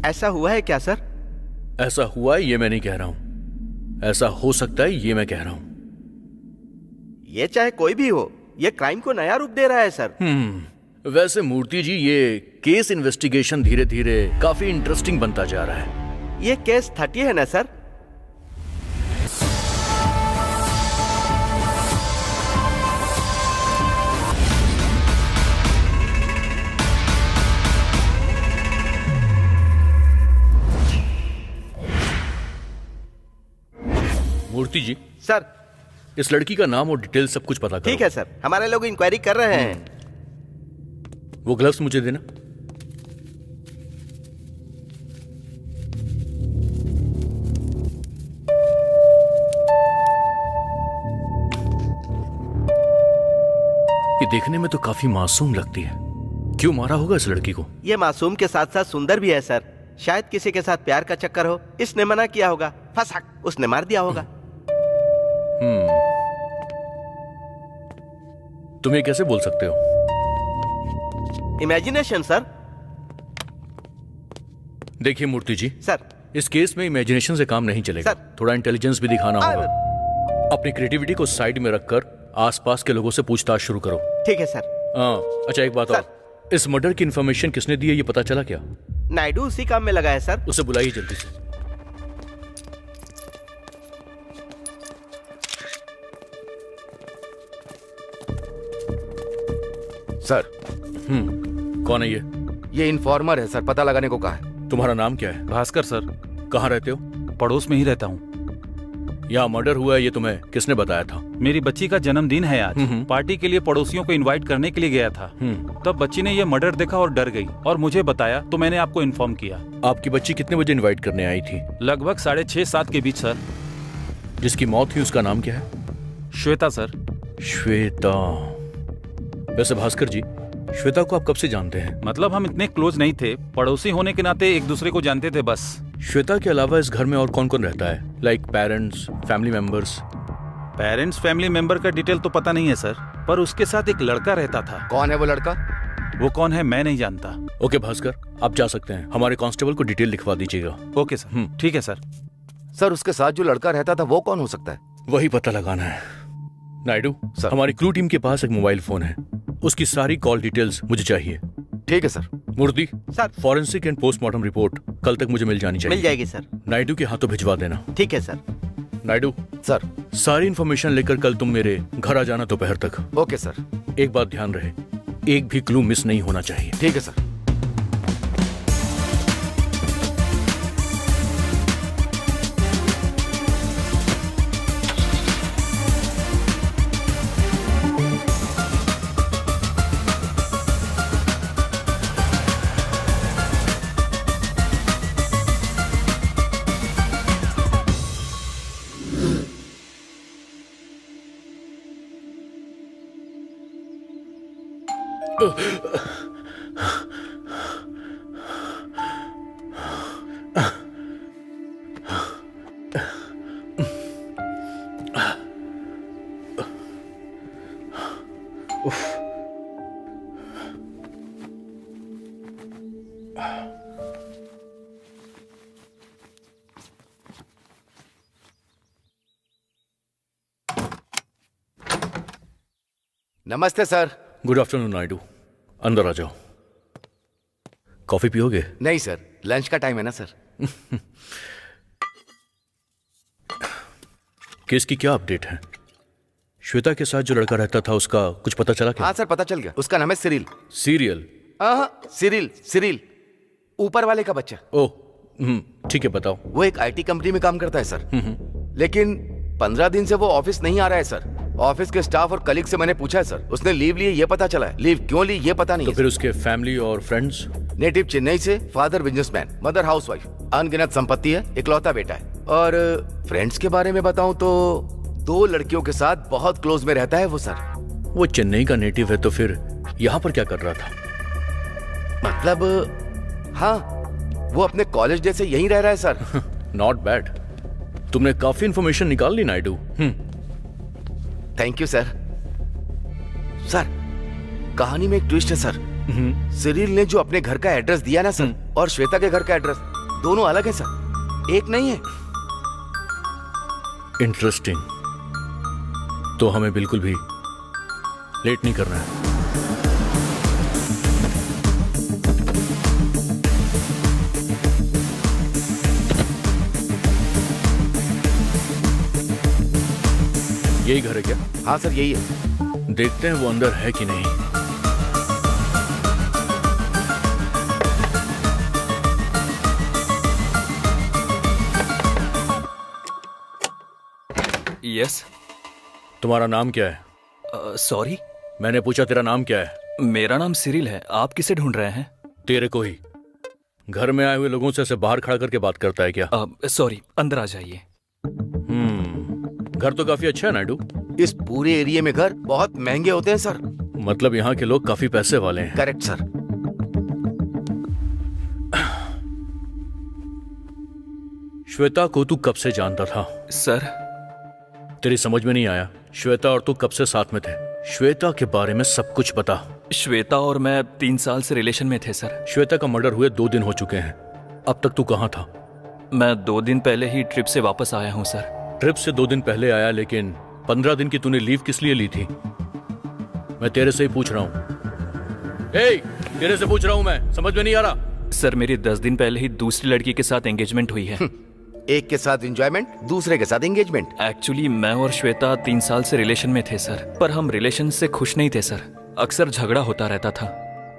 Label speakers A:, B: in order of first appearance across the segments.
A: ऐसा हुआ है क्या सर?
B: ऐसा हुआ है ये मैं नहीं कह रहा हूं, ऐसा हो सकता है ये मैं कह रहा हूं।
A: ये चाहे कोई भी हो, ये क्राइम को नया रूप दे रहा है सर।
B: वैसे मूर्ति जी, ये केस इन्वेस्टिगेशन धीरे धीरे काफी इंटरेस्टिंग बनता जा रहा है।
A: ये केस 30 है ना सर?
B: मूर्ति जी
A: सर
B: इस लड़की का नाम और डिटेल सब कुछ पता करो।
A: ठीक है सर, हमारे लोग इंक्वायरी कर रहे हैं।
B: वो ग्लव्स मुझे देना। ये देखने में तो काफी मासूम लगती है। क्यों मारा होगा इस लड़की को?
A: ये मासूम के साथ साथ सुंदर भी है सर। शायद किसी के साथ प्यार का चक्कर हो, इसने मना किया होगा, फसाक उसने मार दिया होगा।
B: तुम ये कैसे बोल सकते हो?
A: Imagination sir.
B: देखिए मूर्ति जी,
A: सर
B: इस केस में इमेजिनेशन से काम नहीं चलेगा।
A: सर।
B: थोड़ा इंटेलिजेंस भी दिखाना होगा। अपनी क्रिएटिविटी को साइड में रखकर आसपास के लोगों से पूछताछ शुरू करो।
A: ठीक है सर।
B: अच्छा एक बात
A: सर।
B: और, इस मर्डर की इन्फॉर्मेशन किसने दी है ये पता चला क्या?
A: नायडू उसी काम में लगा है सर।
B: उसे बुलाइए जल्दी से।
C: सर।
B: कौन है ये?
C: ये इन्फॉर्मर है सर, पता लगाने को कहा है।
B: तुम्हारा नाम क्या है?
D: भास्कर सर।
B: कहाँ रहते हो?
D: पड़ोस में ही रहता हूँ।
B: यहाँ मर्डर हुआ है ये तुम्हें किसने बताया था?
D: मेरी बच्ची का जन्मदिन है आज। पार्टी के लिए पड़ोसियों को इनवाइट करने के लिए गया था। तब बच्ची ने ये मर्डर देखा और डर गई और मुझे बताया, तो मैंने आपको इन्फॉर्म किया।
B: आपकी बच्ची कितने बजे इनवाइट करने आई थी?
D: लगभग 6:30-7 के बीच सर।
B: जिसकी मौत हुई उसका नाम क्या है?
D: श्वेता सर।
B: श्वेता। वैसे भास्कर जी, श्वेता को आप कब से जानते हैं?
D: मतलब हम इतने क्लोज नहीं थे, पड़ोसी होने के नाते एक दूसरे को जानते थे बस।
B: श्वेता के अलावा इस घर में और कौन कौन रहता है? Like parents, family members?
D: Parents family member का डिटेल तो पता नहीं है सर, पर उसके साथ एक लड़का रहता था।
C: कौन है वो लड़का?
D: वो कौन है मैं नहीं जानता।
B: ओके भास्कर, आप जा सकते हैं। हमारे कांस्टेबल को डिटेल लिखवा दीजिएगा।
D: Okay sir. ठीक है सर।
C: सर उसके साथ जो लड़का रहता था वो कौन हो सकता है?
B: वही पता लगाना है। नायडू
C: सर।
B: हमारी क्रू टीम के पास एक मोबाइल फोन है, उसकी सारी कॉल डिटेल्स मुझे चाहिए।
C: ठीक है sir.
B: Murthy
A: sir.
B: Forensic and postmortem report कल तक मुझे मिल जानी चाहिए।
A: मिल जाएगी सर।
B: नायडू के हाथों भिजवा देना।
A: ठीक है सर।
B: नायडू
C: सर।
B: सारी इन्फॉर्मेशन लेकर कल तुम मेरे घर आ जाना दोपहर तक।
C: Okay sir.
B: एक बात ध्यान रहे, एक भी क्लू मिस नहीं होना चाहिए।
C: ठीक है सर। नमस्ते सर।
B: गुड आफ्टरनून नायडू, अंदर आ जाओ। कॉफी पियोगे?
C: नहीं सर, लंच का टाइम है ना सर।
B: केस की क्या अपडेट है? श्वेता के साथ जो लड़का रहता था उसका कुछ पता चला क्या?
C: हाँ सर, पता चल गया। उसका नाम है सिरिल।
B: सीरियल?
C: हाँ, सिरिल। सिरिल ऊपर वाले का बच्चा।
B: ओह ठीक है, बताओ।
C: वो एक आईटी कंपनी में काम करता है सर। लेकिन 15 दिन से वो ऑफिस नहीं आ रहा है सर। ऑफिस के स्टाफ और कलीग से मैंने पूछा है सर, उसने लीव ली है ये पता चला है, लीव क्यों ली ये पता नहीं
B: तो
C: है।
B: फिर उसके फैमिली और फ्रेंड्स?
C: नेटिव चेन्नई से, फादर बिजनेसमैन, मदर हाउसवाइफ, अनगिनत संपत्ति है, इकलौता बेटा है। और फ्रेंड्स के बारे में बताऊं तो 2 लड़कियों के साथ बहुत क्लोज में रहता है वो सर।
B: वो चेन्नई का नेटिव है तो फिर यहाँ पर क्या कर रहा था?
C: मतलब हाँ, वो अपने कॉलेज डे से यहीं रह रहा है सर।
B: नॉट बैड, तुमने काफी इंफॉर्मेशन निकाल ली Naidu.
C: Thank you sir. Sir कहानी में एक ट्विस्ट है सर। सिरिल ने जो अपने घर का एड्रेस दिया ना सर, और श्वेता के घर का एड्रेस दोनों अलग हैं सर, एक नहीं है।
B: इंटरेस्टिंग। तो हमें बिल्कुल भी लेट नहीं करना है। यही घर है क्या?
C: हाँ सर, यही है।
B: देखते हैं वो अंदर है कि नहीं।
E: यस।
B: तुम्हारा नाम क्या है?
E: सॉरी,
B: मैंने पूछा तेरा नाम क्या है।
E: मेरा नाम सिरिल है। आप किसे ढूंढ रहे हैं?
B: तेरे को ही। घर में आए हुए लोगों से ऐसे बाहर खड़ा करके बात करता है क्या?
E: सॉरी, अंदर आ जाइए।
B: घर तो काफी अच्छा है नायडू।
C: इस पूरे एरिया में घर बहुत महंगे होते हैं सर।
B: मतलब यहाँ के लोग काफी पैसे वाले हैं।
C: Correct sir.
B: श्वेता को तू कब से जानता था?
E: सर,
B: तेरी समझ में नहीं आया। श्वेता और तू कब से साथ में थे? श्वेता के बारे में सब कुछ बता।
E: श्वेता और मैं 3 साल से रिलेशन में थे सर।
B: श्वेता का मर्डर हुए 2 दिन हो चुके हैं। अब तक तू कहाँ था?
E: मैं 2 दिन पहले ही ट्रिप से वापस आया हूँ सर।
B: ट्रिप से 2 दिन पहले आया, लेकिन 15 दिन की तूने लीव किस लिए ली थी? मैं तेरे से ही पूछ रहा हूँ। तेरे से पूछ रहा हूँ मैं, समझ में नहीं आ रहा?
E: सर, मेरी 10 दिन पहले ही दूसरी लड़की के साथ एंगेजमेंट हुई है।
C: एक के साथ एंजॉयमेंट, दूसरे के साथ एंगेजमेंट।
E: एक्चुअली मैं और श्वेता 3 साल से रिलेशन में थे सर, पर हम रिलेशन से खुश नहीं थे सर। अक्सर झगड़ा होता रहता था,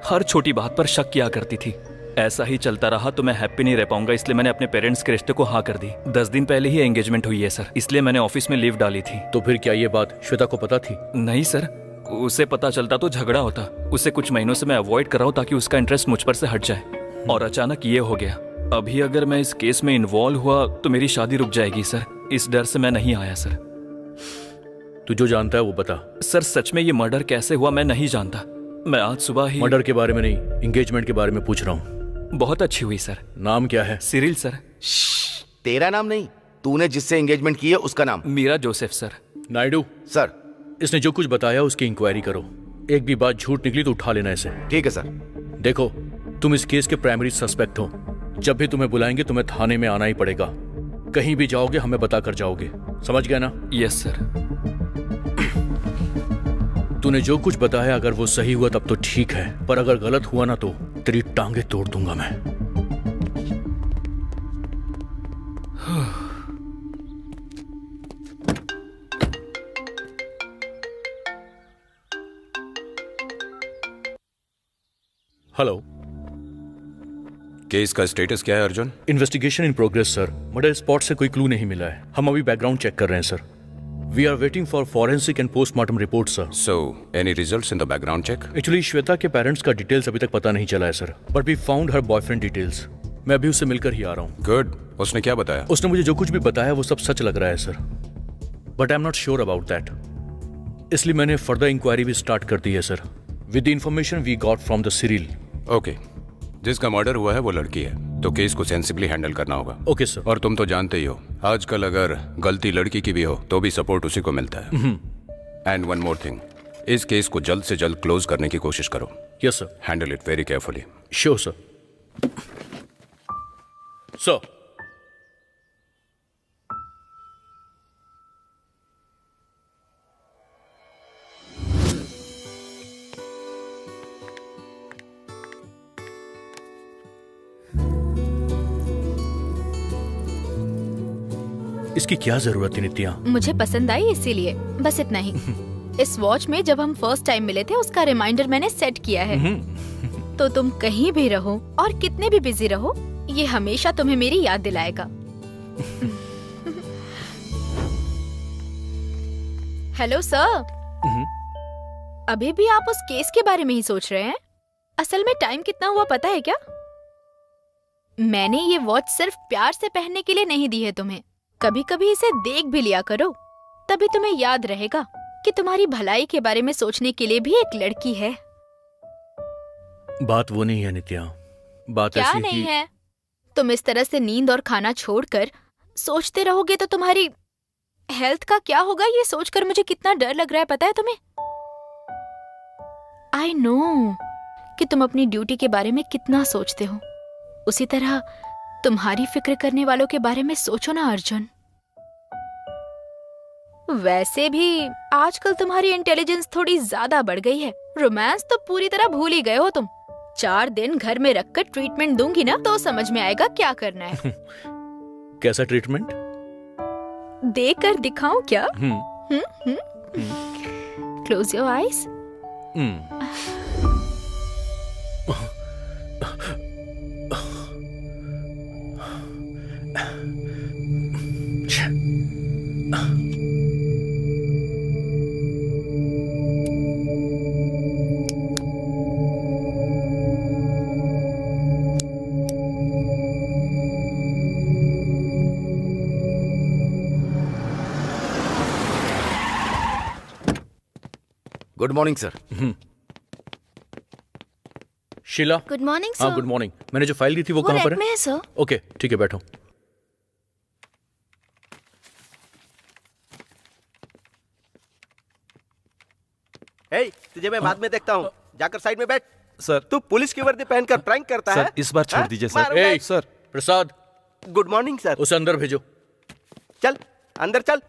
E: हर छोटी बात पर शक किया करती थी। ऐसा ही चलता रहा तो मैं हैप्पी नहीं रह पाऊंगा, इसलिए मैंने अपने पेरेंट्स के रिश्ते को हाँ कर दी। 10 दिन पहले ही एंगेजमेंट हुई है सर, इसलिए मैंने ऑफिस में लीव डाली थी।
B: तो फिर क्या ये बात श्वेता को पता थी?
E: नहीं सर, उसे पता चलता तो झगड़ा होता। उसे कुछ महीनों से मैं अवॉइड कर रहा हूँ ताकि उसका इंटरेस्ट मुझ पर से हट जाए, और अचानक ये हो गया। अभी अगर मैं इस केस में इन्वॉल्व हुआ तो मेरी शादी रुक जाएगी सर। इस डर से मैं नहीं आया सर।
B: तू जो जानता है वो बता।
E: सर, सच में ये मर्डर कैसे हुआ मैं नहीं जानता। मैं आज सुबह ही
B: मर्डर के बारे में नहीं, एंगेजमेंट के बारे में पूछ रहा हूँ।
E: बहुत अच्छी हुई सर।
B: नाम क्या है?
E: Cyril sir.
C: तेरा नाम नहीं, तूने जिससे एंगेजमेंट की है उसका नाम।
E: Meera Joseph sir.
B: Naidu
C: sir.
B: इसने जो कुछ बताया उसकी इंक्वायरी करो। एक भी बात झूठ निकली तो उठा लेना इसे।
C: ठीक है सर।
B: देखो, तुम इस केस के प्राइमरी सस्पेक्ट हो। जब भी तुम्हें बुलाएंगे तुम्हें थाने में आना ही पड़ेगा। कहीं भी जाओगे हमें बता कर जाओगे, समझ गया ना?
E: Yes sir.
B: तूने जो कुछ बताया अगर वो सही हुआ तब तो ठीक है, पर अगर गलत हुआ ना तो तेरी टांगे तोड़ दूंगा मैं। हेलो।
F: केस का स्टेटस क्या है Arjun?
B: Investigation in progress sir. Murder spot से कोई क्लू नहीं मिला है। हम अभी बैकग्राउंड चेक कर रहे हैं sir. We are waiting for forensic and postmortem report sir.
F: So any results in the background check?
B: Actually Shweta के पेरेंट्स का डिटेल्स अभी तक पता नहीं चला है sir, but we found her boyfriend details. मैं अभी उससे मिलकर ही आ रहा हूँ।
F: गुड। उसने क्या बताया?
B: उसने मुझे जो कुछ भी बताया वो सब सच लग रहा है sir, but I am not sure about that. इसलिए मैंने फर्दर इंक्वायरी भी स्टार्ट कर दी है sir, with the information we got from the Cyril.
F: Okay. जिसका मर्डर हुआ है वो लड़की है, तो केस को सेंसिबली हैंडल करना होगा।
B: Okay sir.
F: और तुम तो जानते ही हो, आजकल अगर गलती लड़की की भी हो तो भी सपोर्ट उसी को मिलता है। एंड वन मोर थिंग, इस केस को जल्द से जल्द क्लोज करने की कोशिश करो।
B: Yes sir.
F: Handle it very carefully.
B: Sure sir. Sir, इसकी क्या जरूरत है नित्या?
G: मुझे पसंद आई इसीलिए, बस इतना ही। इस वॉच में जब हम फर्स्ट टाइम मिले थे उसका रिमाइंडर मैंने सेट किया है। तो तुम कहीं भी रहो और कितने भी बिजी रहो, ये हमेशा तुम्हें मेरी याद दिलाएगा। Hello sir. अभी भी आप उस केस के बारे में ही सोच रहे हैं? असल में टाइम कितना हुआ पता है क्या? मैंने ये वॉच सिर्फ प्यार से पहनने के लिए नहीं दी है तुम्हें। कभी कभी इसे देख भी लिया करो, तभी तुम्हें याद रहेगा कि तुम्हारी भलाई के बारे में सोचने के लिए भी एक लड़की है।
B: बात वो नहीं है नित्या, बात
G: क्या
B: ऐसी
G: नहीं
B: कि...
G: है? तुम इस तरह से नींद और खाना छोड़कर सोचते रहोगे तो तुम्हारी हेल्थ का क्या होगा, ये सोचकर मुझे कितना डर लग रहा है पता है तुम्हें? आई नो कि तुम अपनी ड्यूटी के बारे में कितना सोचते हो। उसी तरह तुम्हारी फिक्र करने वालों के बारे में सोचो ना अर्जुन। वैसे भी आजकल तुम्हारी इंटेलिजेंस थोड़ी ज्यादा बढ़ गई है। रोमांस तो पूरी तरह भूल ही गए हो तुम। 4 दिन घर में रखकर ट्रीटमेंट दूंगी ना तो समझ में आएगा क्या करना है।
B: कैसा ट्रीटमेंट?
G: देख कर दिखाऊं क्या? Close your eyes.
C: Good morning sir.
B: Sheela.
H: Good morning
B: हाँ
H: सर।
B: Good morning. मैंने जो फाइल दी थी वो
H: वो
B: कहाँ पर
H: रैक में
B: है?
H: है सर।
B: ओके ठीक है, बैठो।
A: हे, तुझे मैं बाद में देखता हूँ, जाकर साइड में बैठ।
D: सर
A: तू पुलिस की वर्दी पहनकर प्रैंक करता है?
D: सर इस बार छोड़
A: हाँ?
D: दीजिए
A: मारो
D: सर।
A: मैं।
D: सर
B: प्रसाद,
A: गुड मॉर्निंग सर।
B: उसे अंदर भेजो।
A: चल अंदर चल।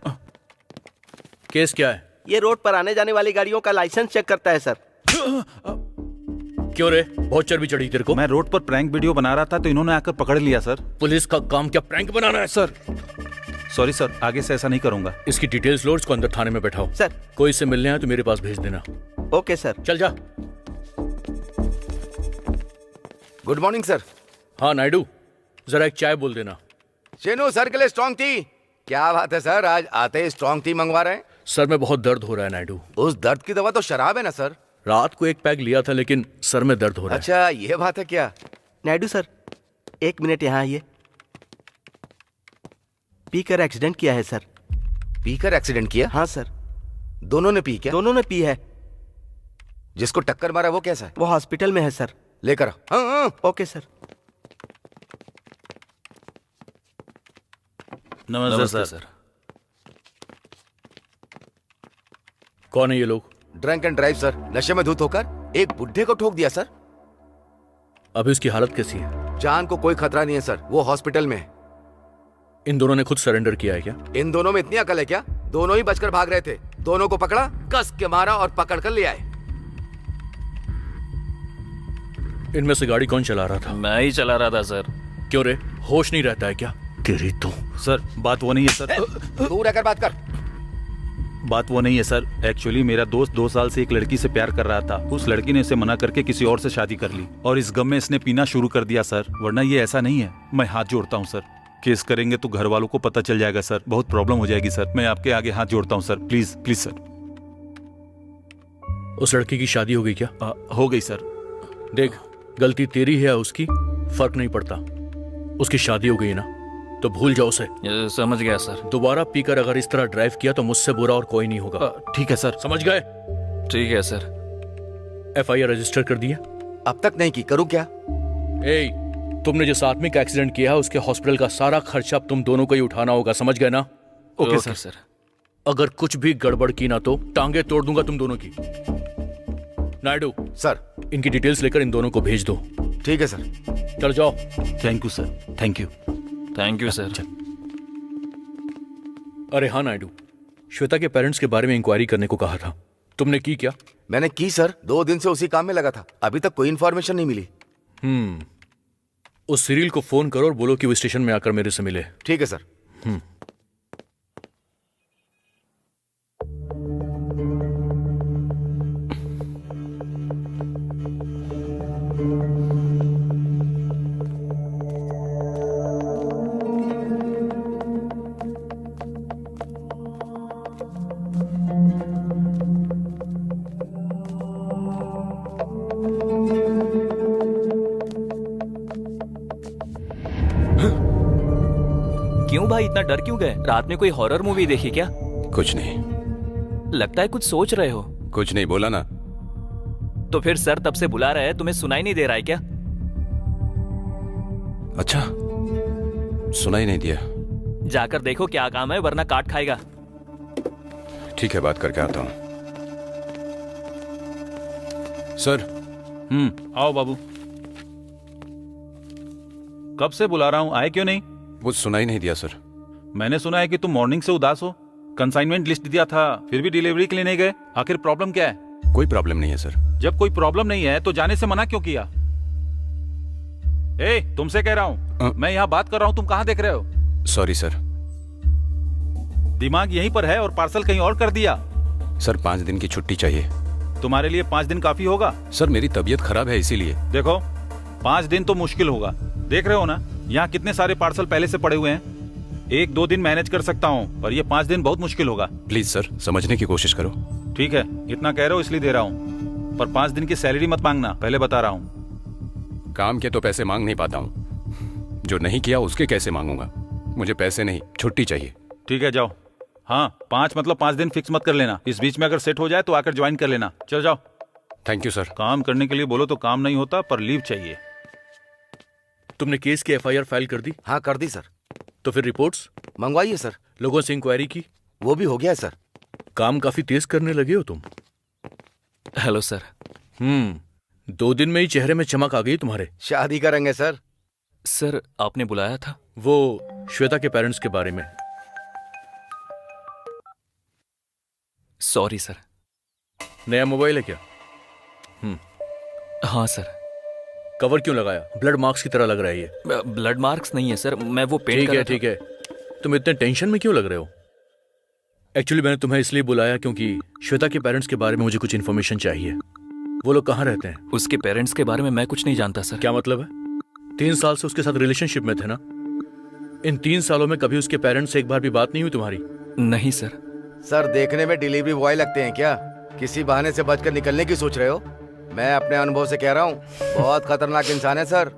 B: केस क्या है?
A: ये रोड पर आने जाने वाली गाड़ियों का लाइसेंस चेक करता है सर।
B: क्यों रे, बहुत चर्बी चढ़ी तेरे को?
D: मैं रोड पर प्रैंक वीडियो बना रहा था तो इन्होंने आकर पकड़ लिया सर।
B: पुलिस का काम क्या प्रैंक बनाना है?
D: सर सॉरी सर, आगे से ऐसा नहीं करूंगा।
B: इसकी डिटेल्स लो, इसको अंदर थाने में बैठाओ।
A: सर।
B: कोई से मिलने आए तो मेरे पास भेज देना।
A: Okay sir.
B: चल जा।
C: Good morning sir.
B: हाँ नायडू, जरा एक चाय बोल देना।
C: शेनू सर के लिए स्ट्रॉन्ग टी। क्या बात है सर, आज आते ही स्ट्रॉन्ग टी मंगवा रहे हैं।
B: सर में बहुत दर्द हो रहा है नायडू।
C: उस दर्द की दवा तो शराब है ना सर?
B: रात को एक पैक लिया था लेकिन सर में दर्द हो रहा है।
C: अच्छा ये बात है क्या?
A: नायडू सर, 1 मिनट यहाँ आइए। पीकर एक्सीडेंट किया है सर।
C: पीकर एक्सीडेंट किया?
A: हाँ सर।
C: दोनों ने पी क्या?
A: दोनों ने पी है।
C: जिसको टक्कर मारा वो कैसा है?
A: वो हॉस्पिटल में है सर।
C: लेकर आओ। हाँ, हाँ।
A: Okay sir.
D: नमस्ते सर।
B: कौन है ये लोग?
C: Drunk and drive sir. नशे में धुत होकर एक बुढ़े को ठोक दिया सर।
B: अभी उसकी हालत कैसी है?
C: जान को कोई खतरा नहीं है सर, वो हॉस्पिटल में है।
B: इन दोनों ने खुद सरेंडर किया है क्या?
C: इन दोनों में इतनी अकल है क्या? दोनों ही बचकर भाग रहे थे। दोनों को पकड़ा, कस के मारा और पकड़ कर ले आए।
B: इनमें से गाड़ी कौन चला रहा था?
E: मैं ही चला रहा था सर।
B: क्यों रे, होश नहीं रहता है क्या? तेरी तो।
D: सर बात वो नहीं है सर।
C: तू रहकर बात कर।
D: बात वो नहीं है सर। एक्चुअली मेरा दोस्त 2 साल से एक लड़की से प्यार कर रहा था। उस लड़की ने इसे मना करके किसी और से शादी कर ली और इस गम में इसने पीना शुरू कर दिया सर। वरना ये ऐसा नहीं है। मैं हाथ जोड़ता हूँ सर, केस करेंगे तो घर वालों को पता चल जाएगा सर, बहुत प्रॉब्लम हो जाएगी सर। मैं आपके आगे हाथ जोड़ता हूँ सर, प्लीज प्लीज सर।
B: उस लड़की की शादी हो गई क्या?
D: हो गई सर।
B: देख, गलती तेरी है या उसकी फर्क नहीं पड़ता। उसकी शादी हो गई ना तो भूल जाओ उसे।
E: समझ गया सर।
B: दोबारा पीकर अगर इस तरह ड्राइव किया तो मुझसे बुरा और कोई नहीं होगा।
D: ठीक है सर।
B: समझ गए?
E: ठीक है सर।
B: FIR रजिस्टर कर दिया?
C: अब तक नहीं की, करूँ क्या?
B: ए, तुमने जिस आदमी का एक्सीडेंट किया है उसके हॉस्पिटल का सारा खर्चा तुम दोनों को ही उठाना होगा, समझ गए ना?
D: Okay
E: sir.
D: सर।
B: अगर कुछ भी गड़बड़ की ना तो टांगे तोड़ दूंगा तुम दोनों की। नायडू,
C: सर
B: इनकी डिटेल्स लेकर इन दोनों को भेज दो।
C: ठीक है सर।
B: चल जाओ।
D: Thank you sir. Thank you.
E: Thank you sir.
B: अरे हाँ नायडू, श्वेता के पेरेंट्स के बारे में इंक्वायरी करने को कहा था, तुमने की क्या?
C: मैंने की सर, 2 दिन से उसी काम में लगा था। अभी तक कोई इन्फॉर्मेशन नहीं मिली।
B: उस सिरिल को फोन करो और बोलो कि वो स्टेशन में आकर मेरे से मिले।
C: ठीक है सर।
E: क्यों भाई इतना डर क्यों गए? रात में कोई हॉरर मूवी देखी क्या?
F: कुछ नहीं।
E: लगता है कुछ सोच रहे हो।
F: कुछ नहीं बोला ना।
E: तो फिर सर तब से बुला रहे हैं, तुम्हें सुनाई नहीं दे रहा है क्या?
F: अच्छा, सुनाई नहीं दिया।
E: जाकर देखो क्या काम है, वरना काट खाएगा।
F: ठीक है, बात करके आता हूँ। सर।
D: आओ बाबू। कब से बुला रहा हूँ, आए क्यों नहीं?
F: वो सुनाई नहीं दिया सर।
D: मैंने सुना है कि तुम मॉर्निंग से उदास हो। कंसाइनमेंट लिस्ट दिया था, फिर भी डिलीवरी के लिए नहीं गए। आखिर प्रॉब्लम क्या है?
F: कोई प्रॉब्लम नहीं है सर।
D: जब कोई प्रॉब्लम नहीं है तो जाने से मना क्यों किया? तुमसे कह रहा हूँ, मैं यहाँ बात कर रहा हूँ, तुम कहाँ देख रहे हो?
F: Sorry sir.
D: दिमाग यहीं पर है और पार्सल कहीं और कर दिया।
F: सर 5 दिन की छुट्टी चाहिए।
D: तुम्हारे लिए 5 दिन काफी होगा?
F: सर मेरी तबीयत खराब है इसीलिए।
D: देखो 5 दिन तो मुश्किल होगा, देख रहे हो ना यहाँ कितने सारे पार्सल पहले से पड़े हुए हैं। 1-2 दिन मैनेज कर सकता हूँ, पर ये 5 दिन बहुत मुश्किल होगा।
F: प्लीज सर समझने की कोशिश करो।
D: ठीक है, इतना कह रहे हो इसलिए दे रहा हूँ, पर 5 दिन की सैलरी मत मांगना, पहले बता रहा हूँ।
F: काम के तो पैसे मांग नहीं पाता हूँ, जो नहीं किया उसके कैसे मांगूंगा? मुझे पैसे नहीं, छुट्टी चाहिए।
D: ठीक है जाओ। हाँ 5 मतलब 5 दिन फिक्स मत कर लेना, इस बीच में अगर सेट हो जाए तो आकर ज्वाइन कर लेना। चल जाओ।
F: Thank you sir.
D: काम करने के लिए बोलो तो काम नहीं होता, पर लीव चाहिए।
B: तुमने केस की एफआईआर फाइल कर दी?
C: हाँ कर दी सर।
B: तो फिर रिपोर्ट्स
C: मंगवाइए सर।
B: लोगों से इंक्वायरी की?
C: वो भी हो गया है सर।
B: काम काफी तेज करने लगे हो तुम।
E: Hello sir.
B: 2 दिन में ही चेहरे में चमक आ गई तुम्हारे।
C: शादी करेंगे सर।
E: सर आपने बुलाया था?
B: वो श्वेता के पेरेंट्स के बारे में।
E: Sorry sir.
B: नया मोबाइल है क्या?
E: हाँ सर।
B: कवर क्यों लगाया? ब्लड मार्क्स की तरह लग रहा है ये।
E: ब्लड मार्क्स नहीं है सर, मैं वो पेंट
B: ठीक
E: कर
B: है
E: रहा था।
B: ठीक है, तुम इतने टेंशन में क्यों लग रहे हो? एक्चुअली मैंने तुम्हें इसलिए बुलाया क्योंकि श्वेता के पेरेंट्स के बारे में मुझे कुछ इन्फॉर्मेशन चाहिए। वो लोग कहाँ रहते हैं?
E: उसके पेरेंट्स के बारे में मैं कुछ नहीं जानता सर।
B: क्या मतलब है? 3 साल से उसके साथ रिलेशनशिप में थे ना? इन 3 सालों में कभी उसके पेरेंट्स से एक बार भी बात नहीं हुई तुम्हारी?
E: नहीं सर।
C: सर देखने में डिलीवरी बॉय लगते हैं क्या? किसी बहाने से बचकर निकलने की सोच रहे हो? मैं अपने अनुभव से कह रहा हूँ, बहुत खतरनाक इंसान है सर।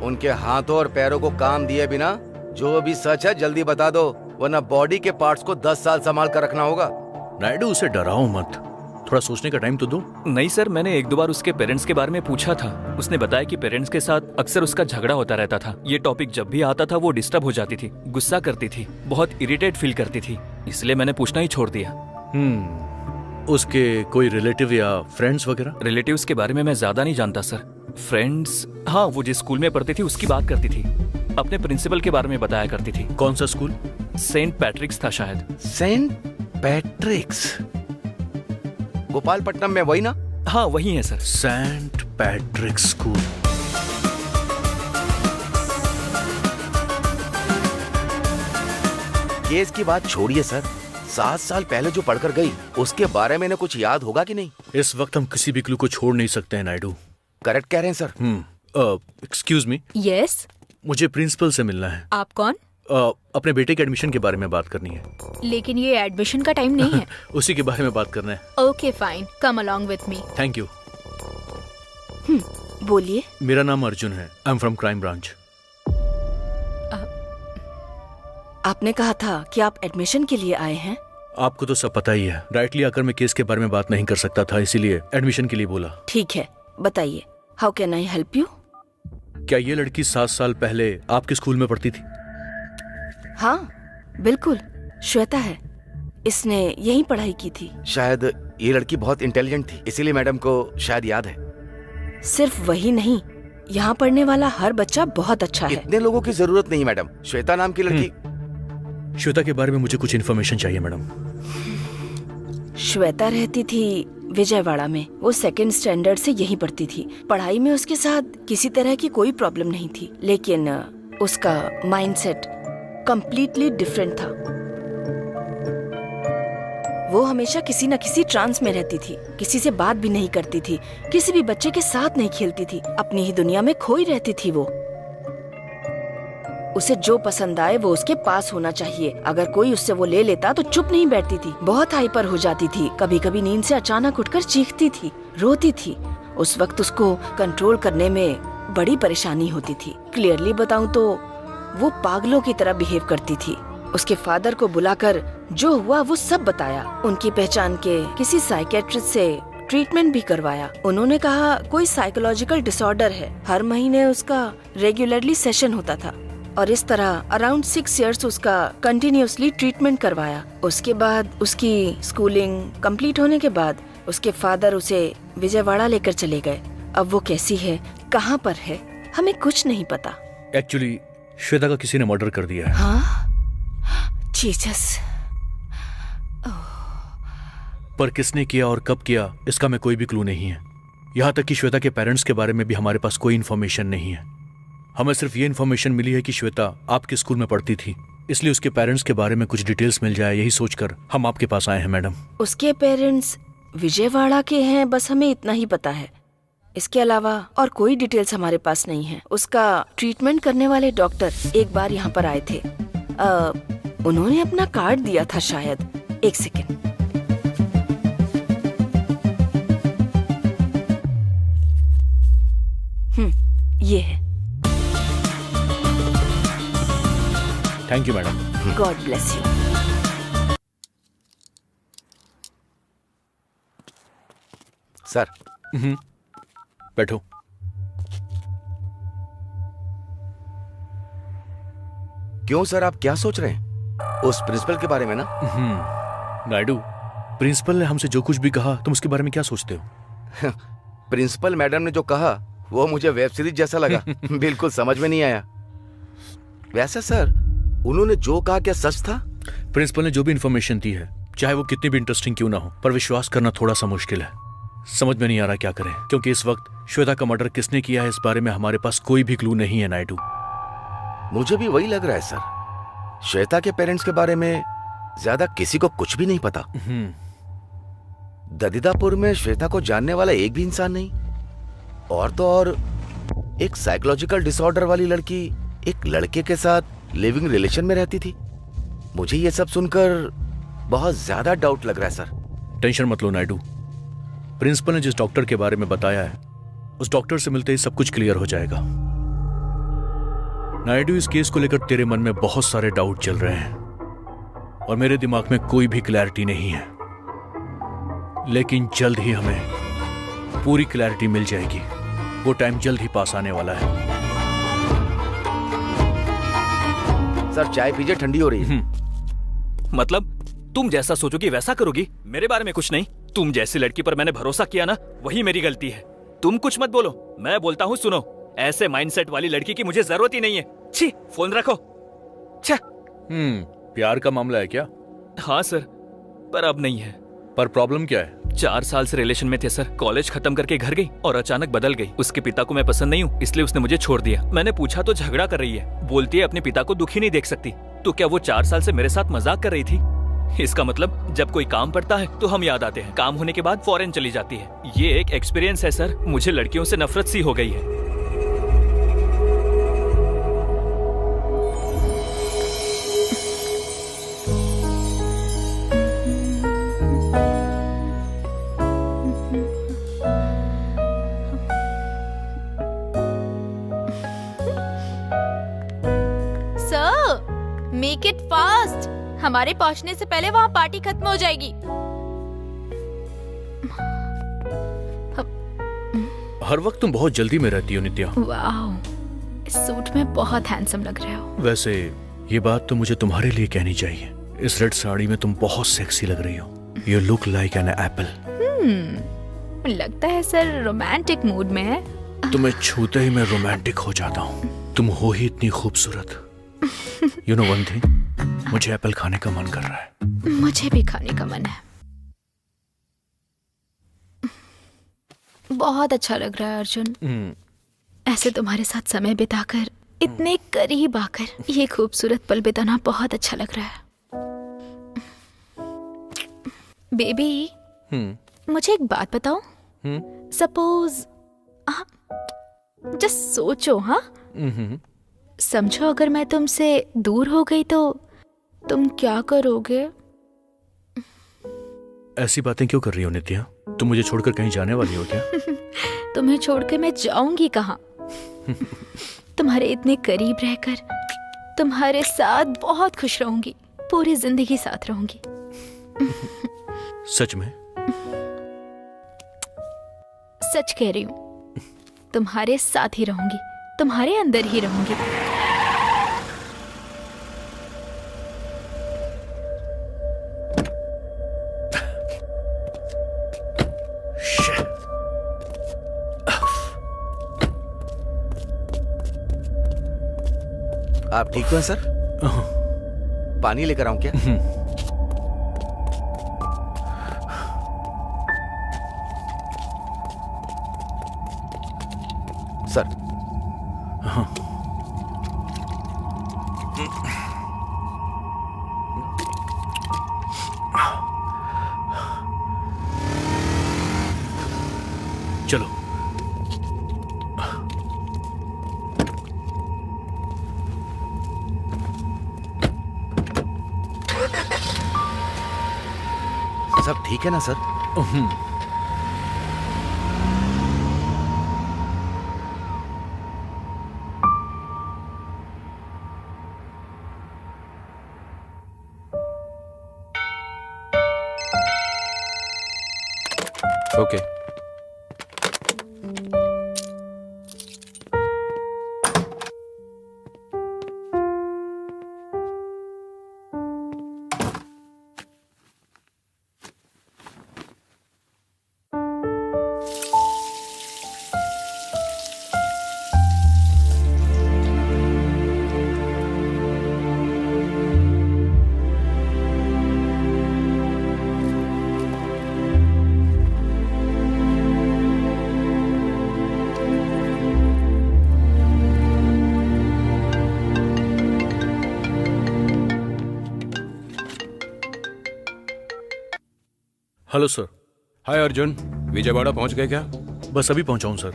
C: उनके हाथों और पैरों को काम दिए बिना जो भी सच है जल्दी बता दो, वरना बॉडी के पार्ट्स को 10 साल संभाल कर रखना होगा।
B: नायडू उसे डराओ मत, थोड़ा सोचने का टाइम तो दो।
E: नहीं सर, मैंने 1-2 बार उसके पेरेंट्स के बारे में पूछा था। उसने बताया कि पेरेंट्स के साथ अक्सर उसका झगड़ा होता रहता था। ये टॉपिक जब भी आता था वो डिस्टर्ब हो जाती थी, गुस्सा करती थी, बहुत इरिटेट फील करती थी, इसलिए मैंने पूछना ही छोड़ दिया।
B: उसके कोई रिलेटिव या फ्रेंड्स वगैरह?
E: रिलेटिव्स के बारे में मैं ज्यादा नहीं जानता सर। फ्रेंड्स, हाँ वो जिस स्कूल में पढ़ती थी उसकी बात करती थी, अपने प्रिंसिपल के बारे में बताया करती थी।
B: कौन सा स्कूल?
E: सेंट पैट्रिक्स था शायद।
C: सेंट पैट्रिक्स गोपालपट्टनम में, वही ना?
E: हाँ वही है sir.
B: Saint Patrick School.
C: Case की बात छोड़िए सर, 7 साल पहले जो पढ़कर गई उसके बारे में कुछ याद होगा कि नहीं?
B: इस वक्त हम किसी भी क्लू को छोड़ नहीं सकते हैं नायडू।
C: करेक्ट कह रहे हैं सर।
B: Excuse me,
G: yes.
B: मुझे प्रिंसिपल से मिलना है।
G: आप कौन?
B: अपने बेटे के एडमिशन के बारे में बात करनी है।
G: लेकिन ये एडमिशन का टाइम नहीं है।
B: उसी के बारे में बात करना है।
G: Okay fine, come along with me.
B: Thank you.
H: बोलिए।
B: मेरा नाम अर्जुन है, I am from crime branch.
H: आपने कहा था कि आप एडमिशन के लिए आए हैं।
B: आपको तो सब पता ही है, डायरेक्टली आकर मैं केस के बारे में बात नहीं कर सकता था, इसीलिए एडमिशन के लिए बोला।
H: ठीक है, बताइए, how can I help you?
B: क्या ये लड़की 7 साल पहले आपके स्कूल में पढ़ती थी?
H: हाँ बिल्कुल, श्वेता है, इसने यहीं पढ़ाई की थी।
C: शायद ये लड़की बहुत इंटेलिजेंट थी, इसीलिए मैडम को शायद याद है।
H: सिर्फ वही नहीं, यहाँ पढ़ने वाला हर बच्चा बहुत अच्छा है।
C: इतने लोगों की जरूरत नहीं मैडम, श्वेता नाम की लड़की।
B: श्वेता के बारे में मुझे कुछ इन्फॉर्मेशन चाहिए मैडम।
H: श्वेता रहती थी विजयवाड़ा में, वो 2nd स्टैंडर्ड से यहीं पढ़ती थी। पढ़ाई में उसके साथ किसी तरह की कोई प्रॉब्लम नहीं थी, लेकिन उसका माइंडसेट कंप्लीटली डिफरेंट था। वो हमेशा किसी न किसी ट्रांस में रहती थी, किसी से बात भी नहीं करती थी, किसी भी बच्चे के साथ नहीं खेलती थी, अपनी ही दुनिया में खोई रहती थी। वो उसे जो पसंद आए वो उसके पास होना चाहिए, अगर कोई उससे वो ले लेता तो चुप नहीं बैठती थी, बहुत हाइपर हो जाती थी, कभी कभी नींद से अचानक उठकर चीखती थी, रोती थी। उस वक्त उसको कंट्रोल करने में बड़ी परेशानी होती थी। क्लियरली बताऊं तो वो पागलों की तरह बिहेव करती थी। उसके फादर को बुलाकर जो हुआ वो सब बताया, उनकी पहचान के किसी साइकेट्रिस्ट से ट्रीटमेंट भी करवाया। उन्होंने कहा कोई साइकोलॉजिकल डिसऑर्डर है, हर महीने उसका रेगुलरली सेशन होता था, और इस तरह अराउंड 6 इयर्स उसका कंटिन्यूअसली ट्रीटमेंट करवाया। उसके बाद उसकी स्कूलिंग कंप्लीट होने के बाद उसके फादर उसे विजयवाड़ा लेकर चले गए। अब वो कैसी है, कहाँ पर है, हमें कुछ नहीं पता।
B: एक्चुअली श्वेता का किसी ने मर्डर कर दिया है।
H: हाँ, जीसस।
B: पर किसने किया और कब किया इसका में कोई भी क्लू नहीं है। यहाँ तक कि श्वेता के पेरेंट्स के बारे में भी हमारे पास कोई इन्फॉर्मेशन नहीं है। हमें सिर्फ ये इन्फॉर्मेशन मिली है कि श्वेता आपके स्कूल में पढ़ती थी, इसलिए उसके पेरेंट्स के बारे में कुछ डिटेल्स मिल जाए यही सोचकर हम आपके पास आए हैं मैडम।
H: उसके पेरेंट्स विजयवाड़ा के हैं, बस हमें इतना ही पता है। इसके अलावा और कोई डिटेल्स हमारे पास नहीं है। उसका ट्रीटमेंट करने वाले डॉक्टर एक बार यहाँ पर आए थे। उन्होंने अपना कार्ड दिया था शायद। एक सेकेंड। ये है।
B: Thank you madam.
H: God bless you.
C: Sir,
B: बैठो।
C: क्यों सर, आप क्या सोच रहे हैं? उस प्रिंसिपल के बारे में ना?
B: नायडू, प्रिंसिपल ने हमसे जो कुछ भी कहा तुम उसके बारे में क्या सोचते हो?
C: प्रिंसिपल मैडम ने जो कहा वो मुझे वेब सीरीज जैसा लगा। बिल्कुल समझ में नहीं आया। वैसे सर, उन्होंने जो कहा क्या सच था?
B: प्रिंसिपल ने जो भी इंफॉर्मेशन दी है, चाहे वो कितनी भी इंटरेस्टिंग क्यों ना हो, पर विश्वास करना थोड़ा सा मुश्किल है। समझ में नहीं आ रहा क्या करें, क्योंकि इस वक्त श्वेता का मर्डर किसने किया है इस बारे में हमारे पास कोई भी क्लू नहीं है नायडू।
C: मुझे भी वही लग रहा है सर। श्वेता के पेरेंट्स के बारे में ज्यादा किसी को कुछ भी नहीं पता। ददिदापुर में श्वेता को जानने वाला एक भी इंसान नहीं। और तो और एक साइकोलॉजिकल डिसऑर्डर वाली लड़की एक लड़के के साथ लिविंग रिलेशन में रहती थी। मुझे ये सब सुनकर बहुत ज्यादा डाउट लग रहा है सर।
B: टेंशन मत लो नायडू, प्रिंसिपल ने जिस डॉक्टर के बारे में बताया है उस डॉक्टर से मिलते ही सब कुछ क्लियर हो जाएगा। नायडू, इस केस को लेकर तेरे मन में बहुत सारे डाउट चल रहे हैं और मेरे दिमाग में कोई भी क्लैरिटी नहीं है, लेकिन जल्द ही हमें पूरी क्लैरिटी मिल जाएगी। वो टाइम जल्द ही पास आने वाला है।
C: सर, चाय पीजिए, ठंडी हो रही है।
E: मतलब तुम जैसा सोचोगी वैसा करोगी? मेरे बारे में कुछ नहीं। तुम जैसी लड़की पर मैंने भरोसा किया ना, वही मेरी गलती है। तुम कुछ मत बोलो, मैं बोलता हूँ सुनो। ऐसे माइंडसेट वाली लड़की की मुझे जरूरत ही नहीं है। छी, फोन रखो। छे।
B: प्यार का मामला है क्या?
E: हाँ सर, पर अब नहीं है।
B: पर प्रॉब्लम क्या है?
E: 4 साल से रिलेशन में थे सर। कॉलेज खत्म करके घर गई और अचानक बदल गई। उसके पिता को मैं पसंद नहीं हूँ, इसलिए उसने मुझे छोड़ दिया। मैंने पूछा तो झगड़ा कर रही है, बोलती है अपने पिता को दुखी नहीं देख सकती। तो क्या वो 4 साल से मेरे साथ मजाक कर रही थी? इसका मतलब जब कोई काम पड़ता है तो हम याद आते हैं, काम होने के बाद फॉरेन चली जाती है। ये एक एक्सपीरियंस है सर। मुझे लड़कियों से नफरत सी हो गई है।
G: Sir, make it fast. हमारे पहुंचने से पहले वहाँ पार्टी खत्म हो जाएगी।
B: हर वक्त तुम बहुत जल्दी में रहती हो नित्या।
G: वाओ, इस सूट में बहुत हैंडसम लग रहे हो।
B: वैसे ये बात तो मुझे तुम्हारे लिए कहनी चाहिए। इस रेड साड़ी में तुम बहुत सेक्सी लग रही हो। You look like an apple.
G: लगता है सर रोमांटिक मूड में है।
B: तुम्हें छूते ही मैं रोमांटिक हो जाता हूँ। तुम हो ही इतनी खूबसूरत। यू नो वन थिंग, मुझे एप्पल खाने का मन कर रहा है।
G: मुझे भी खाने का मन है। बहुत अच्छा लग रहा है अर्जुन। ऐसे तुम्हारे साथ समय बिताकर, इतने करीब आकर ये खूबसूरत पल बिताना बहुत अच्छा लग रहा है। बेबी, मुझे एक बात बताओ। सपोज जस्ट सोचो, हाँ, समझो अगर मैं तुमसे दूर हो गई तो तुम क्या करोगे?
B: ऐसी बातें क्यों कर रही हो नित्या? तुम मुझे छोड़कर कहीं जाने वाली हो क्या?
G: तुम्हें छोड़कर मैं जाऊंगी कहाँ? तुम्हारे इतने करीब रहकर तुम्हारे साथ बहुत खुश रहूंगी। पूरी जिंदगी साथ रहूंगी।
B: सच में?
G: सच कह रही हूँ। तुम्हारे साथ ही रहूंगी, तुम्हारे अंदर ही रहूंगी।
C: आप ठीक तो हैं सर? पानी लेकर आऊं क्या? सर
B: चलो।
C: सब ठीक है ना sir?
F: Okay.
B: Hello sir.
F: Hi Arjun, Vijayawada पहुंच गए क्या?
B: बस अभी पहुंचा हूं सर।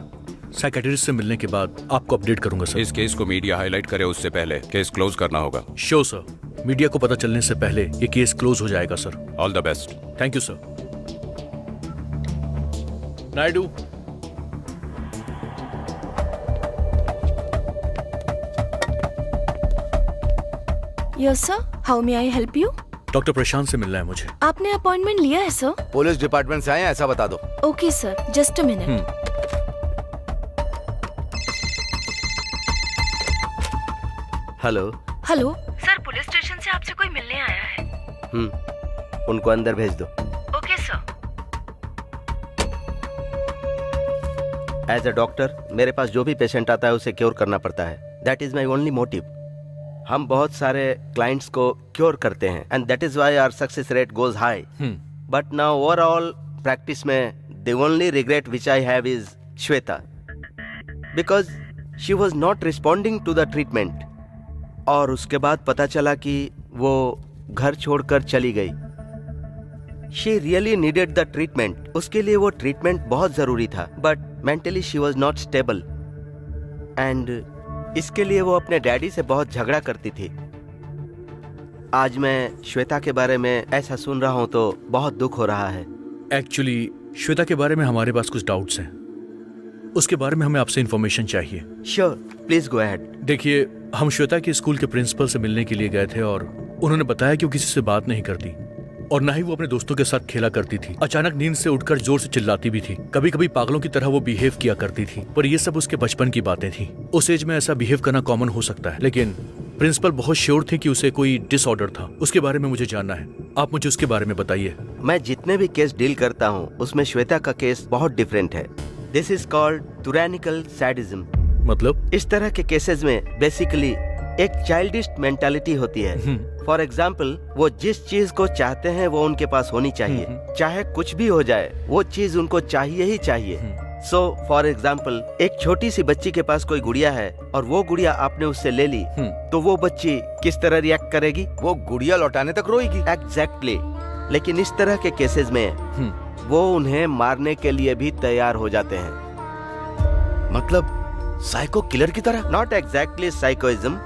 B: साइकेट्रिस्ट से मिलने के बाद आपको अपडेट करूंगा सर।
F: इस केस को मीडिया हाईलाइट करे उससे पहले केस क्लोज करना होगा।
B: Sure sir. मीडिया को पता चलने से पहले ये केस क्लोज हो जाएगा sir.
F: All the best.
B: Thank you sir. Naidu.
H: Yes sir, how may I help you?
B: Doctor Prashant से मिलना है मुझे।
H: आपने अपॉइंटमेंट लिया है सर?
C: पुलिस डिपार्टमेंट से आए हैं, ऐसा बता दो।
H: Okay sir, just a minute.
A: Hello.
H: Hello sir, police station से आपसे कोई मिलने आया है।
A: उनको अंदर भेज दो।
H: Okay sir.
A: As a doctor मेरे पास जो भी पेशेंट आता है उसे क्योर करना पड़ता है। That is my only motive. हम बहुत सारे क्लाइंट्स को क्योर करते हैं and that is why our success rate goes high. But now overall practice में the only regret which I have is Shweta, because she was not responding to the treatment. और उसके बाद पता चला कि वो घर छोड़कर चली गई। She really needed the treatment. उसके लिए वो ट्रीटमेंट बहुत जरूरी था, but mentally she was not stable and इसके लिए वो अपने डैडी से बहुत झगड़ा करती थी। आज मैं श्वेता के बारे में ऐसा सुन रहा हूँ तो बहुत दुख हो रहा है।
B: एक्चुअली श्वेता के बारे में हमारे पास कुछ डाउट्स हैं। उसके बारे में हमें आपसे इंफॉर्मेशन चाहिए।
A: Sure, please go ahead.
B: देखिए, हम श्वेता के स्कूल के प्रिंसिपल से मिलने के लिए गए थे और उन्होंने बताया कि वो किसी से बात नहीं करती और ना ही वो अपने दोस्तों के साथ खेला करती थी। अचानक नींद से उठकर जोर से चिल्लाती भी थी। कभी कभी पागलों की तरह वो बिहेव किया करती थी, पर ये सब उसके बचपन की बातें थी। उस एज में ऐसा बिहेव करना कॉमन हो सकता है, लेकिन प्रिंसिपल बहुत श्योर थे कि उसे कोई डिसऑर्डर था। उसके बारे में मुझे जानना है, आप मुझे उसके बारे में बताइए।
A: मैं जितने भी केस डील करता हूँ उसमें श्वेता का केस बहुत डिफरेंट है। This is called tyrannical sadism.
B: मतलब?
A: इस तरह के केसेस में बेसिकली एक चाइल्डिश मेंटालिटी होती है। फॉर एग्जाम्पल, वो जिस चीज को चाहते हैं वो उनके पास होनी चाहिए, चाहे कुछ भी हो जाए, वो चीज उनको चाहिए ही चाहिए। सो फॉर एग्जाम्पल, एक छोटी सी बच्ची के पास कोई गुड़िया है और वो गुड़िया आपने उससे ले ली, तो वो बच्ची किस तरह रिएक्ट करेगी?
C: वो गुड़िया लौटाने तक रोएगी।
A: एग्जैक्टली। लेकिन इस तरह के केसेस में वो उन्हें मारने के लिए भी तैयार हो जाते हैं।
C: मतलब साइको किलर की तरह?
A: Not exactly साइकोइज्म।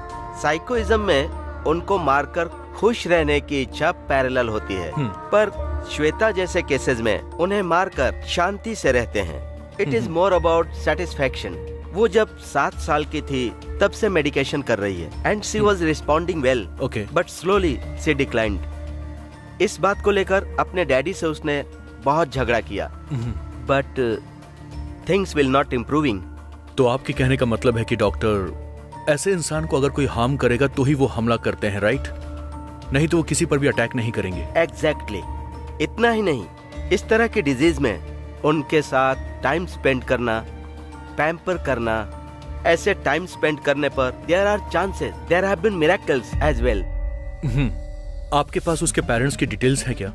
A: साइकोइज्म में उनको मारकर खुश रहने की इच्छा पैरेलल होती है, पर श्वेता जैसे केसेस में उन्हें मारकर शांति से रहते हैं। It is more about satisfaction. वो जब 7 साल की थी तब से मेडिकेशन कर रही है and she was responding well, but slowly she declined. इस बात को लेकर अपने डैडी से उसने बहुत झगड़ा किया, but things will not improving.
B: तो आपके कहने का मतलब है कि डॉक्टर, ऐसे इंसान को अगर कोई हार्म करेगा तो ही वो हमला करते हैं, राइट? नहीं तो वो किसी पर भी अटैक नहीं करेंगे।
A: एग्जैक्टली। इतना ही नहीं, इस तरह की डिजीज में उनके साथ टाइम स्पेंड करना, पैम्पर करना ऐसे टाइम स्पेंड करने पर there are chances, there have been miracles as well.
B: आपके पास उसके पेरेंट्स की डिटेल्स हैं क्या?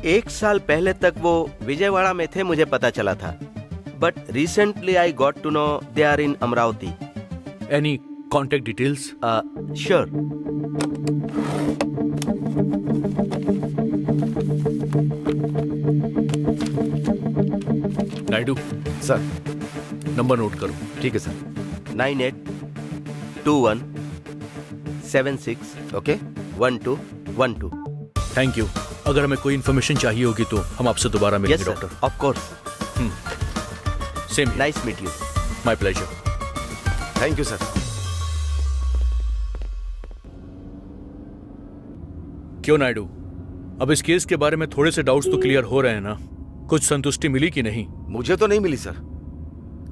A: 1 साल पहले तक वो विजयवाड़ा में थे, मुझे पता चला था, but recently I got to know they are in Amravati.
B: Any contact details?
A: Sure.
B: Naidu,
C: sir.
B: Number note करो।
C: ठीक है सर।
A: 982176
C: ओके।
A: 1212।
B: Thank you. अगर हमें कोई इन्फॉर्मेशन चाहिए होगी तो हम आपसे दोबारा
A: यस
B: मिलेंगे
A: sir,
B: doctor.
A: Of course.
B: Same
A: nice meet you.
B: My pleasure.
C: Thank you sir.
B: क्यों नायडू, अब इस केस के बारे में थोड़े से डाउट्स तो क्लियर हो रहे हैं ना? कुछ संतुष्टि मिली कि नहीं?
C: मुझे तो नहीं मिली सर।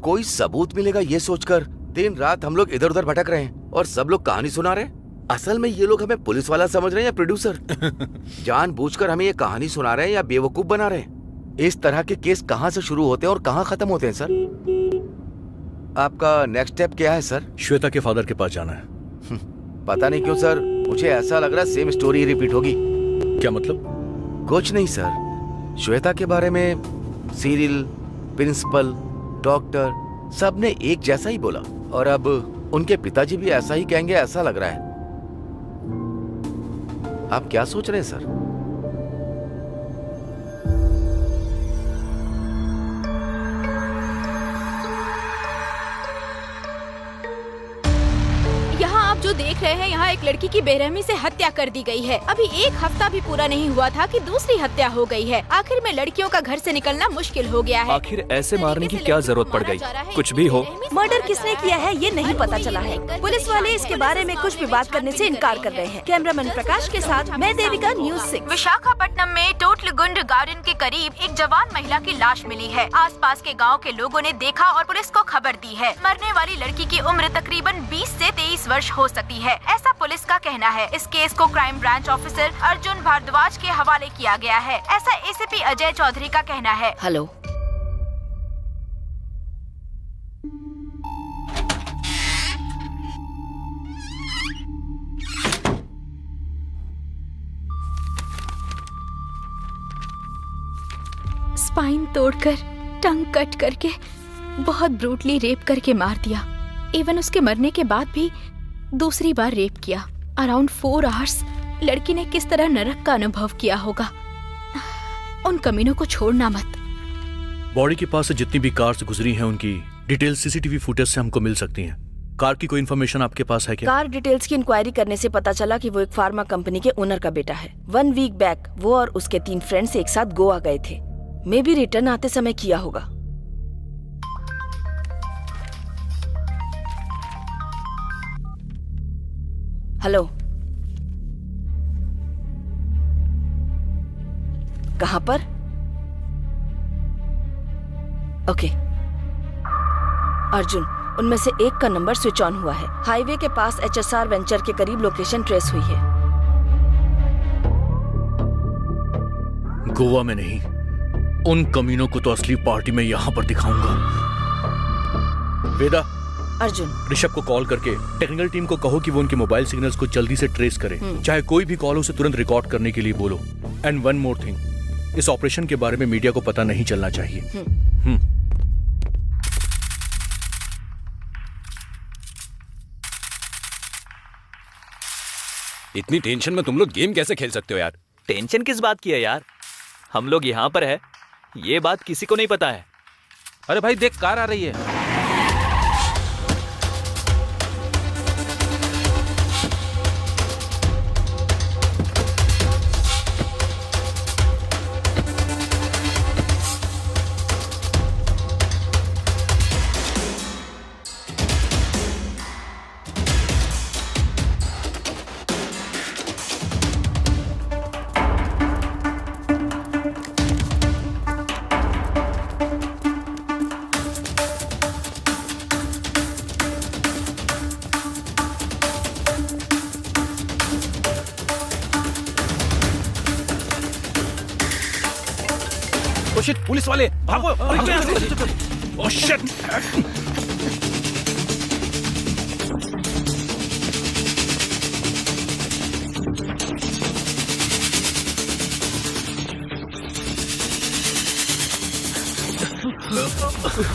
C: कोई सबूत मिलेगा ये सोचकर दिन रात हम लोग इधर उधर भटक रहे हैं और सब लोग कहानी सुना रहे हैं। असल में ये लोग हमें पुलिस वाला समझ रहे हैं या प्रोड्यूसर? जानबूझकर हमें ये कहानी सुना रहे हैं या बेवकूफ बना रहे हैं? इस तरह के केस कहाँ से शुरू होते हैं और कहाँ खत्म होते हैं सर? आपका नेक्स्ट स्टेप क्या है सर?
B: श्वेता के फादर के पास जाना है।
C: पता नहीं क्यों सर, मुझे ऐसा लग रहा है सेम स्टोरी रिपीट होगी।
B: क्या मतलब?
C: कुछ नहीं सर, श्वेता के बारे में सीरियल, प्रिंसिपल, डॉक्टर सबने एक जैसा ही बोला और अब उनके पिताजी भी ऐसा ही कहेंगे ऐसा लग रहा है। आप क्या सोच रहे हैं सर?
G: यहाँ आप जो देख रहे हैं, यहाँ एक लड़की की बेरहमी से हत्या कर दी गई है। अभी 1 हफ्ता भी पूरा नहीं हुआ था कि दूसरी हत्या हो गई है। आखिर में लड़कियों का घर से निकलना मुश्किल हो गया है।
E: आखिर ऐसे मारने की क्या जरूरत पड़ गई? कुछ भी हो,
H: मर्डर किसने किया है ये नहीं पता चला है। पुलिस वाले इसके बारे में कुछ भी बात करने से इनकार कर रहे हैं। कैमरामैन प्रकाश के साथ मैं देविका, न्यूज़ 6।
G: विशाखापट्टनम में टोटलगुंड गार्डन के करीब एक जवान महिला की लाश मिली है। आसपास के गांव के लोगों ने देखा और पुलिस को खबर दी है। मरने वाली लड़की की उम्र तकरीबन 20 से 23 वर्ष हो सकती है, ऐसा पुलिस का कहना है। इस केस को crime branch officer Arjun Bharadwaj के हवाले किया गया है, ऐसा एसीपी अजय चौधरी का कहना है।
H: हेलो,
G: स्पाइन तोड़कर, टंग कट करके, बहुत ब्रूटली रेप करके मार दिया। इवन उसके मरने के बाद भी दूसरी बार रेप किया। अराउंड 4 आवर्स लड़की ने किस तरह नरक का अनुभव किया होगा। उन कमीनों को छोड़ना मत।
B: बॉडी के पास से जितनी भी कार्स गुजरी हैं उनकी डिटेल सीसीटीवी फुटेज से हमको मिल सकती हैं। कार की कोई इन्फॉर्मेशन आपके पास है क्या?
H: कार डिटेल्स की इंक्वायरी करने से पता चला कि वो एक फार्मा कंपनी के ओनर का बेटा है। 1 वीक बैक वो और उसके 3 फ्रेंड्स एक साथ गोवा गए थे। मे बी रिटर्न आते समय किया होगा। हेलो, कहाँ पर? ओके। अर्जुन, उनमें से एक का नंबर स्विच ऑन हुआ है। हाईवे के पास HSR वेंचर के करीब लोकेशन ट्रेस हुई है।
B: गोवा में नहीं, उन कमीनों को तो असली पार्टी में यहाँ पर दिखाऊंगा। वेदा,
H: अर्जुन,
B: ऋषभ को कॉल करके टेक्निकल टीम को कहो कि वो उनके मोबाइल सिग्नल्स को जल्दी से ट्रेस करे। चाहे कोई भी कॉल हो उसे तुरंत रिकॉर्ड करने के लिए बोलो। एंड वन मोर थिंग, इस ऑपरेशन के बारे में मीडिया को पता नहीं चलना चाहिए।
F: इतनी टेंशन में तुम लोग गेम कैसे खेल सकते हो यार?
E: टेंशन किस बात की है यार? हम लोग यहाँ पर है, ये बात किसी को नहीं पता है।
D: अरे भाई देख, कार आ रही है। ओ शिट, पुलिस वाले भागो! Oh shit!
B: हे!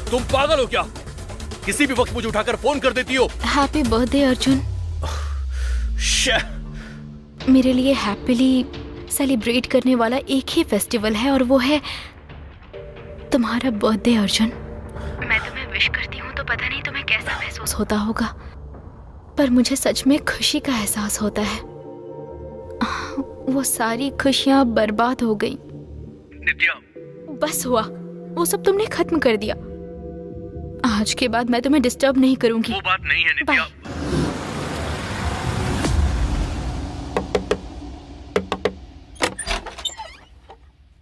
B: तुम पागल हो क्या? किसी भी वक्त मुझे उठाकर फोन कर देती हो।
G: Happy birthday Arjun.
B: शे!
G: मेरे लिए हैप्पीली सेलिब्रेट करने वाला एक ही फेस्टिवल है और वो है तुम्हारा बर्थडे अर्जुन। मैं तुम्हें विश करती हूँ तो पता नहीं तुम्हें कैसा महसूस होता होगा, पर मुझे सच में खुशी का एहसास होता है। वो सारी खुशियाँ बर्बाद हो गई।
B: नित्या,
G: बस हुआ, वो सब तुमने खत्म कर दिया। आज के बाद मैं तुम्हें डिस्टर्ब नहीं करूंगी।
B: वो बात नहीं है नित्या।
G: बाय।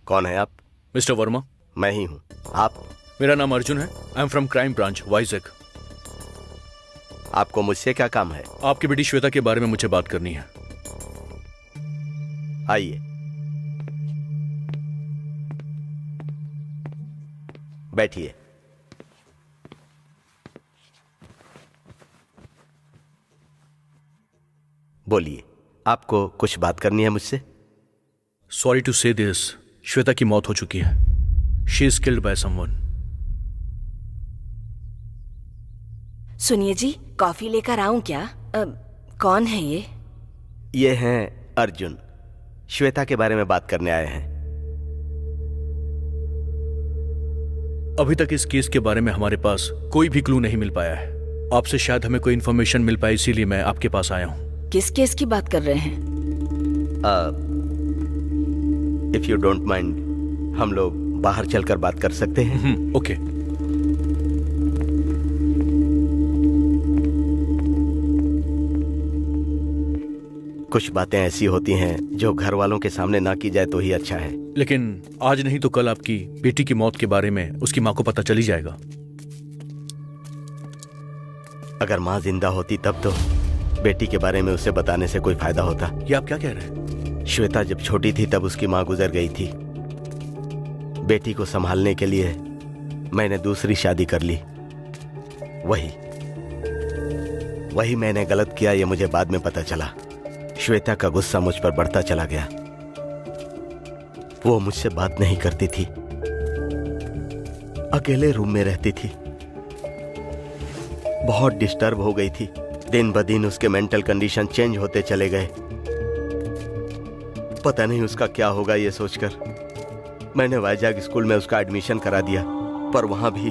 A: कौन है आप?
B: मिस्टर वर्मा,
A: मैं ही हूँ। आप?
B: मेरा नाम अर्जुन है। I am from crime branch, Vizag.
A: आपको मुझसे क्या काम है?
B: आपकी बेटी श्वेता के बारे में मुझे बात करनी है।
A: आइए, बैठिए। बोलिए, आपको कुछ बात करनी है मुझसे?
B: सॉरी टू से दिस, श्वेता की मौत हो चुकी है। She is killed by someone.
H: सुनिए जी, कॉफी लेकर आऊं क्या? कौन है ये?
A: ये हैं अर्जुन, श्वेता के बारे में बात करने आए हैं।
B: अभी तक इस केस के बारे में हमारे पास कोई भी क्लू नहीं मिल पाया है। आपसे शायद हमें कोई इन्फॉर्मेशन मिल पाए, इसीलिए मैं आपके पास आया हूं।
H: किस केस की बात कर रहे हैं?
A: इफ यू डोंट माइंड, हम लोग बाहर चलकर बात कर सकते हैं?
B: ओके।
A: कुछ बातें ऐसी होती हैं जो घर वालों के सामने ना की जाए तो ही अच्छा है।
B: लेकिन आज नहीं तो कल आपकी बेटी की मौत के बारे में उसकी माँ को पता चली जाएगा।
A: अगर माँ जिंदा होती तब तो बेटी के बारे में उसे बताने से कोई फायदा होता।
B: ये आप क्या कह रहे हैं?
A: श्वेता जब छोटी थी तब उसकी माँ गुजर गई थी। बेटी को संभालने के लिए मैंने दूसरी शादी कर ली। वही मैंने गलत किया, ये मुझे बाद में पता चला। श्वेता का गुस्सा मुझ पर बढ़ता चला गया। वो मुझसे बात नहीं करती थी, अकेले रूम में रहती थी, बहुत डिस्टर्ब हो गई थी। दिन ब दिन उसके मेंटल कंडीशन चेंज होते चले गए। पता नहीं उसका क्या होगा, ये सोचकर मैंने वाइजैक स्कूल में उसका एडमिशन करा दिया, पर वहां भी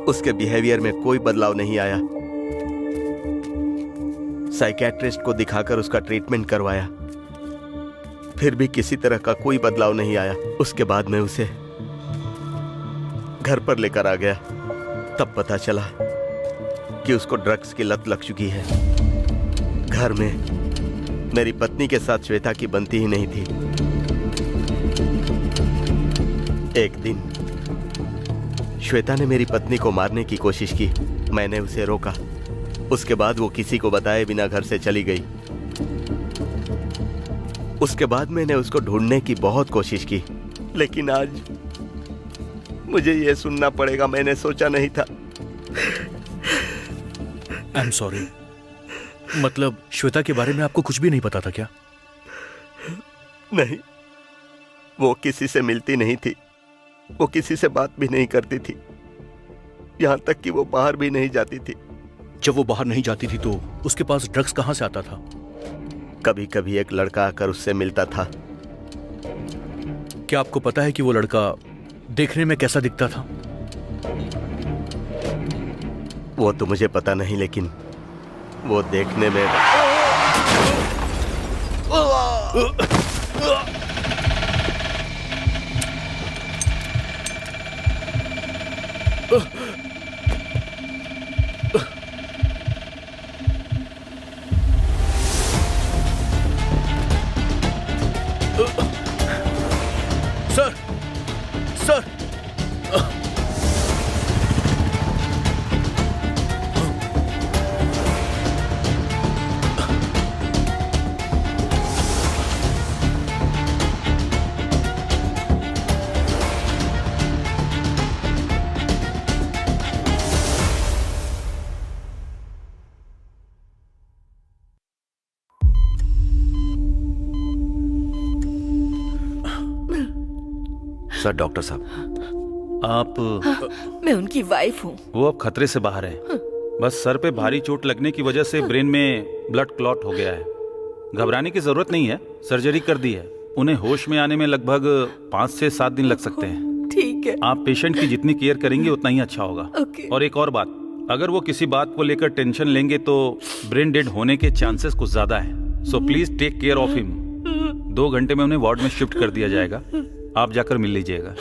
A: उसके बिहेवियर में कोई बदलाव नहीं आया। साइकियाट्रिस्ट को दिखाकर उसका ट्रीटमेंट करवाया, फिर भी किसी तरह का कोई बदलाव नहीं आया। उसके बाद मैं उसे घर पर लेकर आ गया, तब पता चला कि उसको ड्रग्स की लत लग चुकी है। घर में मेरी पत्नी के साथ श्वेता की बनती ही नहीं थी। एक दिन श्वेता ने मेरी पत्नी को मारने की कोशिश की। मैंने उसे रोका। उसके बाद वो किसी को बताए बिना घर से चली गई। उसके बाद मैंने उसको ढूंढने की बहुत कोशिश की, लेकिन आज मुझे ये सुनना पड़ेगा। मैंने सोचा नहीं था।
B: I am sorry. मतलब श्वेता के बारे में आपको कुछ भी नहीं पता था क्या?
A: नहीं, वो किसी से मिलती नहीं थी, वो किसी से बात भी नहीं करती थी, यहां तक कि वो बाहर भी नहीं जाती थी।
B: जब वो बाहर नहीं जाती थी तो उसके पास ड्रग्स कहां से आता था?
A: कभी कभी एक लड़का आकर उससे मिलता था।
B: क्या आपको पता है कि वो लड़का देखने में कैसा दिखता था?
A: वो तो मुझे पता नहीं, लेकिन वो देखने में
C: सर डॉक्टर साहब,
D: आप
H: मैं उनकी वाइफ हूँ।
D: वो अब खतरे से बाहर है। बस सर पे भारी चोट लगने की वजह से ब्रेन में ब्लड क्लॉट हो गया है। घबराने की जरूरत नहीं है, सर्जरी कर दी है। उन्हें होश में आने में लगभग 5 से 7 दिन लग सकते हैं।
H: ठीक है।
D: आप पेशेंट की जितनी केयर करेंगे उतना ही अच्छा होगा।
H: ओके।
D: और एक और बात, अगर वो किसी बात को लेकर टेंशन लेंगे तो ब्रेन डेड होने के चांसेस कुछ ज्यादा है। So please take care of him. 2 घंटे में उन्हें वार्ड में शिफ्ट कर दिया जाएगा। आप जाकर मिल लीजिएगा।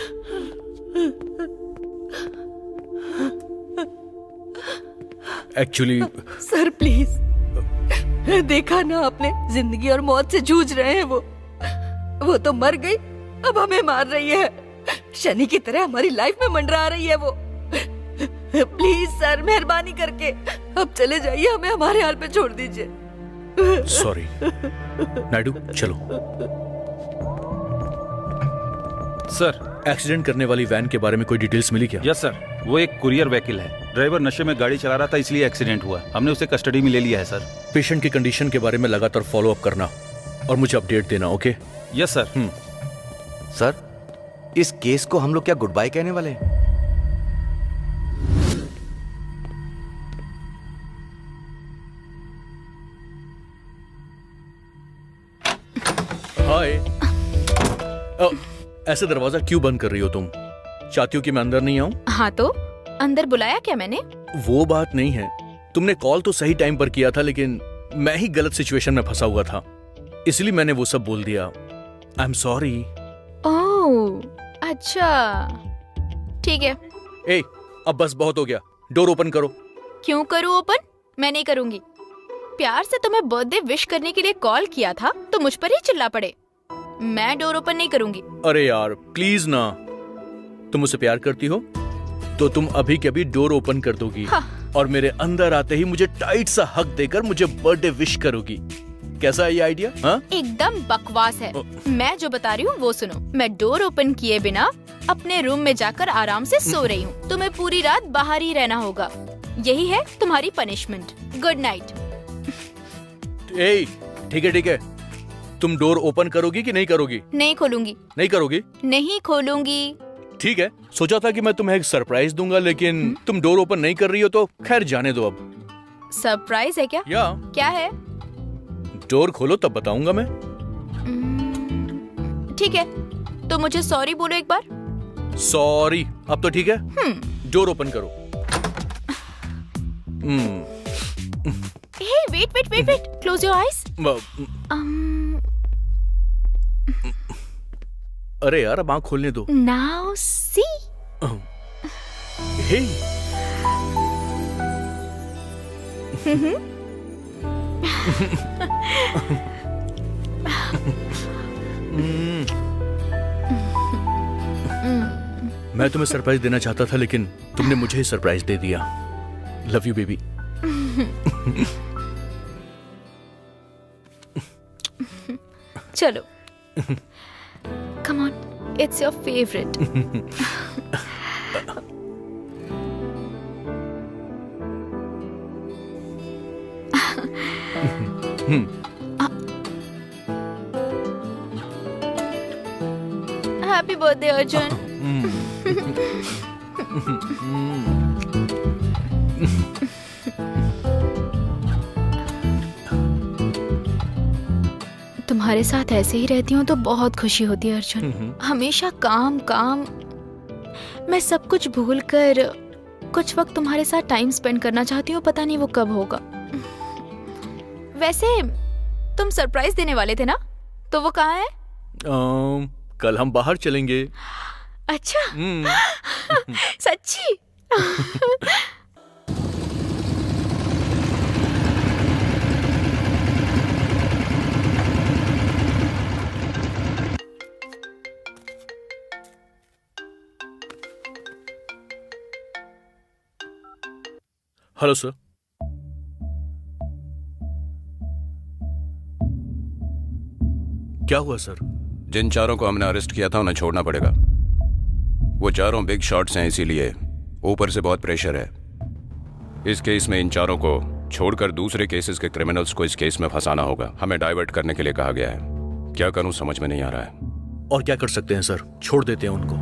B: एक्चुअली
H: सर प्लीज, देखा ना आपने, जिंदगी और मौत से जूझ रहे हैं वो तो मर गई, अब हमें मार रही है। शनि की तरह हमारी लाइफ में मंडरा रही है वो। प्लीज सर, मेहरबानी करके अब चले जाइए, हमें हमारे हाल पे छोड़ दीजिए।
B: सॉरी नायडू, चलो।
D: सर,
B: एक्सीडेंट करने वाली वैन के बारे में कोई डिटेल्स मिली क्या?
D: यस सर, वो एक कुरियर व्हीकल है। ड्राइवर नशे में गाड़ी चला रहा था, इसलिए एक्सीडेंट हुआ। हमने उसे कस्टडी में ले लिया है सर।
B: पेशेंट की कंडीशन के बारे में लगातार फॉलो अप करना और मुझे अपडेट देना, ओके?
D: Yes sir.
C: सर, इस केस को हम लोग क्या गुड बाय कहने वाले हैं?
B: हाय। ऐसे दरवाजा क्यों बंद कर रही हो तुम? चाहती हो कि मैं अंदर नहीं आऊं?
G: हाँ तो अंदर बुलाया क्या मैंने?
B: वो बात नहीं है। तुमने कॉल तो सही टाइम पर किया था, लेकिन मैं ही गलत सिचुएशन में फंसा हुआ था, इसलिए मैंने वो सब बोल दिया। I am sorry.
G: ओह, अच्छा ठीक है।
B: ए, अब बस बहुत हो गया। डोर ओपन करो।
G: क्यों करूँ ओपन? मैं नहीं करूंगी। प्यार से तुम्हें बर्थडे विश करने के लिए कॉल किया था तो मुझ पर ही चिल्ला पड़े। मैं डोर ओपन नहीं करूंगी।
B: अरे यार प्लीज ना, तुम मुझसे प्यार करती हो तो तुम अभी के अभी डोर ओपन कर दोगी।
G: हाँ।
B: और मेरे अंदर आते ही मुझे टाइट सा हक देकर मुझे बर्थडे विश करोगी। कैसा है ये आइडिया? हाँ,
G: एकदम बकवास है। मैं जो बता रही हूँ वो सुनो। मैं डोर ओपन किए बिना अपने रूम में जाकर आराम से सो रही हूँ। तुम्हें पूरी रात बाहर ही रहना होगा। यही है तुम्हारी पनिशमेंट। Good night.
B: ए, ठीक है। तुम डोर ओपन करोगी कि नहीं करोगी?
G: नहीं खोलूंगी।
B: नहीं करोगी?
G: नहीं खोलूंगी।
B: ठीक है। सोचा था कि मैं तुम्हें एक सरप्राइज दूंगा, लेकिन तुम डोर ओपन नहीं कर रही हो तो खैर जाने दो। अब
G: सरप्राइज है क्या?
B: या
G: क्या है?
B: डोर खोलो तब बताऊंगा मैं।
G: ठीक है, तो मुझे सॉरी बोलो एक बार।
B: सॉरी, अब तो ठीक है। डोर ओपन करो।
G: हे वेट। Close your eyes.
B: अरे यार, अब आँख खोलने दो।
G: Now see.
B: हे, मैं तुम्हें सरप्राइज देना चाहता था, लेकिन तुमने मुझे ही सरप्राइज दे दिया। Love you baby.
G: चलो, come on, it's your favorite. Happy birthday, Arjun. तुम्हारे साथ ऐसे ही रहती हूँ तो बहुत खुशी होती है अर्जुन। हमेशा काम काम। मैं सब कुछ भूल कर कुछ वक्त तुम्हारे साथ टाइम स्पेंड करना चाहती हूँ, पता नहीं वो कब होगा। वैसे तुम सरप्राइज देने वाले थे ना, तो वो कहाँ है?
B: कल हम बाहर चलेंगे।
G: अच्छा। सच्ची?
B: Hello sir. क्या हुआ सर?
F: जिन चारों को हमने अरेस्ट किया था उन्हें छोड़ना पड़ेगा। वो चारों बिग शॉट्स हैं, इसीलिए ऊपर से बहुत प्रेशर है। इस केस में इन चारों को छोड़कर दूसरे केसेस के क्रिमिनल्स को इस केस में फंसाना होगा। हमें डाइवर्ट करने के लिए कहा गया है। क्या करूं समझ में नहीं आ रहा है।
B: और क्या कर सकते हैं सर? छोड़ देते हैं उनको।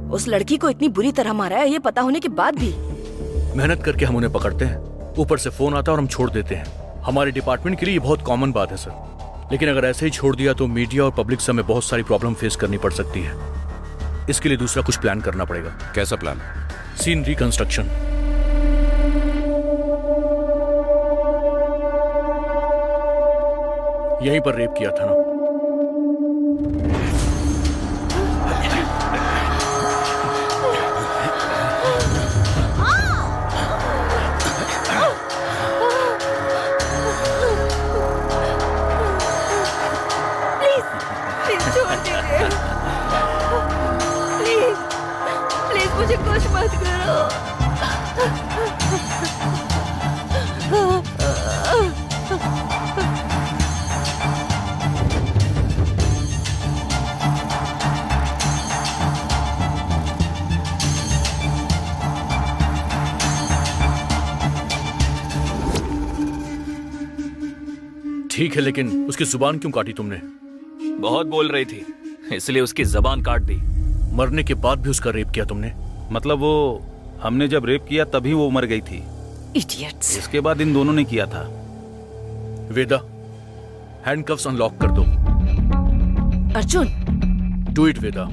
H: उस लड़की को इतनी बुरी तरह मारा है ये पता होने के बाद भी।
B: मेहनत करके हम उन्हें पकड़ते हैं, ऊपर से फोन आता है और हम छोड़ देते हैं। हमारे डिपार्टमेंट के लिए ये बहुत कॉमन बात है सर, लेकिन अगर ऐसे ही छोड़ दिया तो मीडिया और पब्लिक से हमें बहुत सारी प्रॉब्लम फेस करनी पड़ सकती है। इसके लिए दूसरा कुछ प्लान करना पड़ेगा।
F: कैसा प्लान?
B: Scene reconstruction. यहीं पर रेप किया था ना?
H: प्लीज मुझे कुछ मत करो।
B: ठीक है, लेकिन उसकी जुबान क्यों काटी तुमने?
E: बहुत बोल रही थी, इसलिए उसकी जबान काट दी।
B: मरने के बाद भी उसका रेप किया तुमने?
D: मतलब वो हमने जब रेप किया तभी वो मर गई थी।
H: इडियट्स।
D: इसके बाद इन दोनों ने किया था।
B: वेदा, हैंडकफ्स अनलॉक कर दो।
H: अर्जुन,
B: डू इट वेदा।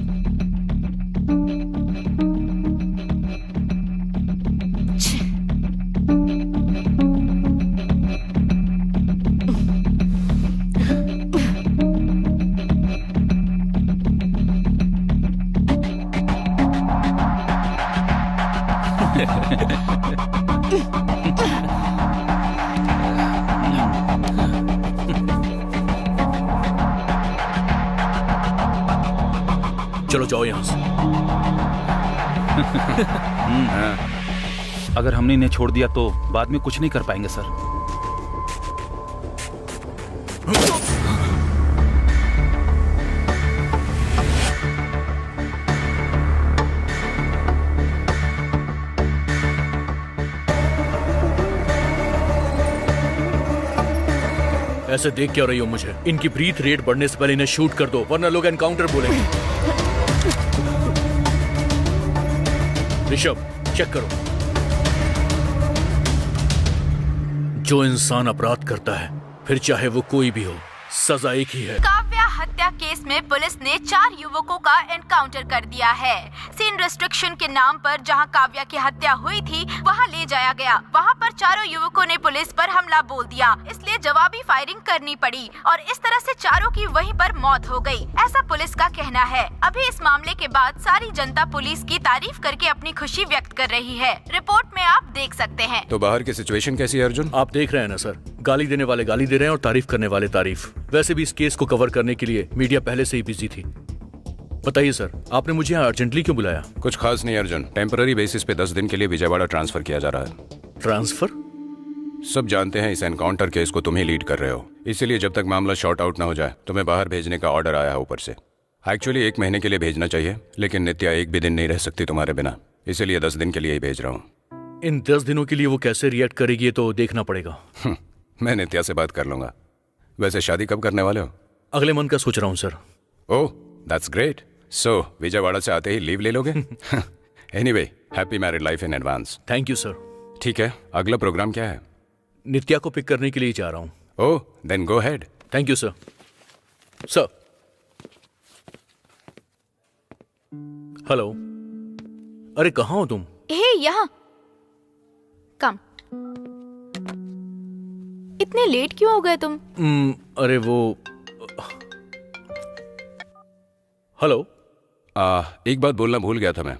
B: चलो जाओ यहां से।
D: अगर हमने इन्हें छोड़ दिया तो बाद में कुछ नहीं कर पाएंगे सर।
B: ऐसे देख क्या रही हो मुझे? इनकी ब्रीथ रेट बढ़ने से पहले इन्हें शूट कर दो, वरना लोग एनकाउंटर बोलेंगे। ऋषभ, चेक करो। जो इंसान अपराध करता है, फिर चाहे वो कोई भी हो, सजा एक ही है।
G: काव्या हत्या केस में पुलिस ने 4 युवकों का एनकाउंटर कर दिया है। सीन रिस्ट्रिक्शन के नाम पर जहां काव्या की हत्या हुई थी वहां ले जाया गया। वहां पर चारों युवकों ने पुलिस पर हमला बोल दिया, इसलिए जवाबी फायरिंग करनी पड़ी और इस तरह से चारों की वहीं पर मौत हो गई, ऐसा पुलिस का कहना है। अभी इस मामले के बाद सारी जनता पुलिस की तारीफ करके अपनी खुशी व्यक्त कर रही है। रिपोर्ट में आप देख सकते हैं।
F: तो बाहर की सिचुएशन कैसी है अर्जुन?
B: आप देख रहे हैं ना सर, गाली देने वाले गाली दे रहे हैं और तारीफ करने वाले तारीफ। वैसे भी इस केस को कवर करने के लिए मीडिया पहले से ही बिजी थी। बताइए सर, आपने मुझे यहाँ अर्जेंटली क्यों बुलाया?
F: कुछ खास नहीं अर्जुन, टेम्पररी बेसिस पे 10 दिन के लिए विजयवाड़ा ट्रांसफर किया जा रहा है।
B: ट्रांसफर?
F: सब जानते हैं इस एनकाउंटर केस को तुम ही लीड कर रहे हो, इसीलिए जब तक मामला शॉर्ट आउट ना हो जाए तुम्हें बाहर भेजने का ऑर्डर आया है ऊपर से। एक्चुअली 1 महीने के लिए भेजना चाहिए, लेकिन नित्या एक भी दिन नहीं रह सकती तुम्हारे बिना, इसीलिए 10 दिन के लिए ही भेज रहा हूँ।
B: इन 10 दिनों के लिए वो कैसे रिएक्ट करेगी ये तो देखना पड़ेगा।
F: मैं नित्या से बात कर लूंगा। वैसे शादी कब करने वाले हो?
B: अगले मंथ का सोच रहा हूँ sir.
F: Oh that's great. So Vijayawada से आते ही लीव ले लोगे? Anyway, happy married life in advance.
B: Thank you sir.
F: ठीक है, अगला प्रोग्राम क्या है?
B: नित्या को पिक करने के लिए जा रहा हूँ।
F: Oh then go ahead.
B: Thank you sir. Sir, hello. अरे कहाँ हो तुम?
G: हे यहाँ कम। इतने लेट क्यों हो गए तुम?
B: अरे वो, हेलो।
F: एक बात बोलना भूल गया था मैं।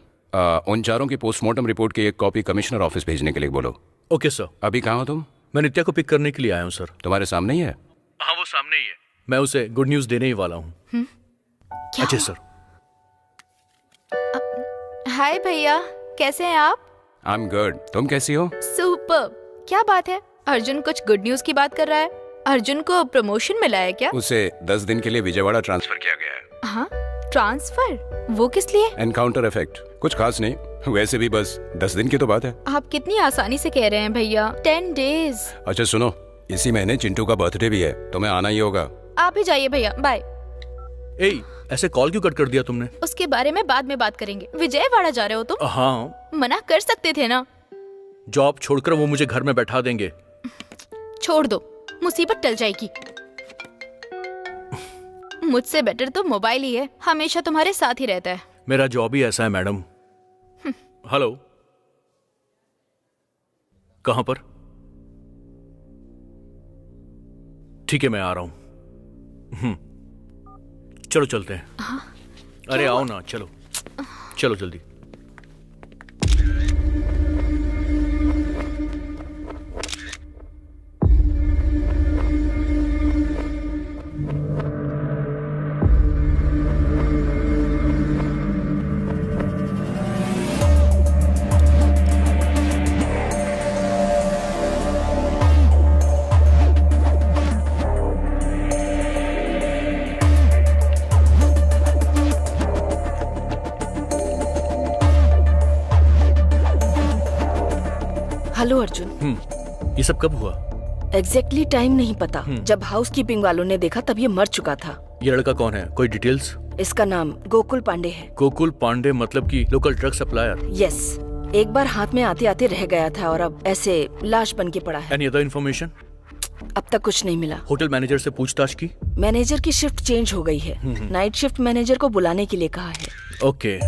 F: उन चारों की पोस्टमार्टम रिपोर्ट की एक कॉपी कमिश्नर ऑफिस भेजने के लिए बोलो।
B: Okay sir.
F: अभी कहाँ हो तुम?
B: मैं नित्या को पिक करने के लिए आया हूँ सर।
F: तुम्हारे सामने ही है?
B: हाँ वो सामने ही है। मैं उसे गुड न्यूज देने ही वाला हूँ।
G: क्या?
B: अच्छा सर।
G: हाय भैया, कैसे हैं आप?
F: आई एम गुड, तुम कैसी हो?
G: सुपर। क्या बात है, अर्जुन कुछ गुड न्यूज की बात कर रहा है। अर्जुन को प्रमोशन मिला है क्या?
F: उसे 10 दिन के लिए विजयवाड़ा ट्रांसफर किया गया है।
G: हाँ, ट्रांसफर? वो किस लिए?
F: Encounter effect. कुछ खास नहीं, वैसे भी बस 10 दिन की तो बात है।
G: आप कितनी आसानी से कह रहे हैं भैया। 10 डेज।
F: अच्छा सुनो, इसी महीने चिंटू का बर्थडे भी है, तुम्हें आना ही होगा।
G: आप ही जाइए भैया, बाय।
B: ए, ऐसे कॉल क्यों कट कर दिया तुमने?
G: उसके बारे में बाद में बात करेंगे। विजयवाड़ा जा रहे हो तुम?
B: हाँ,
G: मना कर सकते थे ना।
B: जॉब छोड़कर वो मुझे घर में बैठा देंगे।
G: छोड़ दो, मुसीबत टल जाएगी। मुझसे बेटर तो मोबाइल ही है, हमेशा तुम्हारे साथ ही रहता है।
B: मेरा जॉब ही ऐसा है मैडम। हेलो, कहां पर? ठीक है, मैं आ रहा हूं। चलो चलते हैं। अरे आओ ना, चलो चलो जल्दी।
H: हेलो अर्जुन।
B: ये सब कब हुआ?
H: एग्जैक्टली टाइम नहीं पता। जब हाउसकीपिंग वालों ने देखा तब ये मर चुका था।
B: ये लड़का कौन है? कोई डिटेल्स?
H: इसका नाम गोकुल पांडे है।
B: गोकुल पांडे मतलब कि लोकल ड्रग सप्लायर?
H: यस, एक बार हाथ में आते आते रह गया था और अब ऐसे लाश बन के पड़ा है।
B: Any other information?
H: अब तक कुछ नहीं मिला।
B: होटल मैनेजर से पूछताछ की?
H: मैनेजर की शिफ्ट चेंज हो गई है। नाइट शिफ्ट मैनेजर को बुलाने के लिए कहा है।
B: ओके।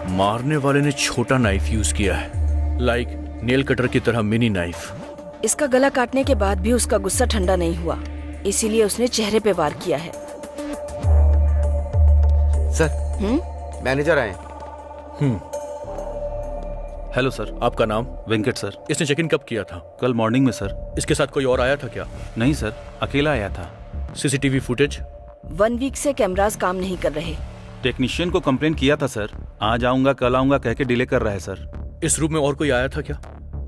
B: मारने वाले ने छोटा नाइफ यूज किया है, लाइक नेल कटर की तरह मिनी नाइफ।
H: इसका गला काटने के बाद भी उसका गुस्सा ठंडा नहीं हुआ, इसीलिए उसने चेहरे पे वार किया है।
C: सर, मैनेजर आए।
D: Hello sir.
B: आपका नाम?
D: वेंकट सर।
B: इसने चेक इन कब किया था?
D: कल मॉर्निंग में सर।
B: इसके साथ कोई और आया था क्या?
D: नहीं सर, अकेला आया था।
B: CCTV footage?
H: 1 वीक से कैमरास काम नहीं कर रहे।
D: टेक्नीशियन को कंप्लेन किया था सर, आज आऊंगा कल आऊंगा कह के डिले कर रहा है सर।
B: इस रूम में और कोई आया था क्या?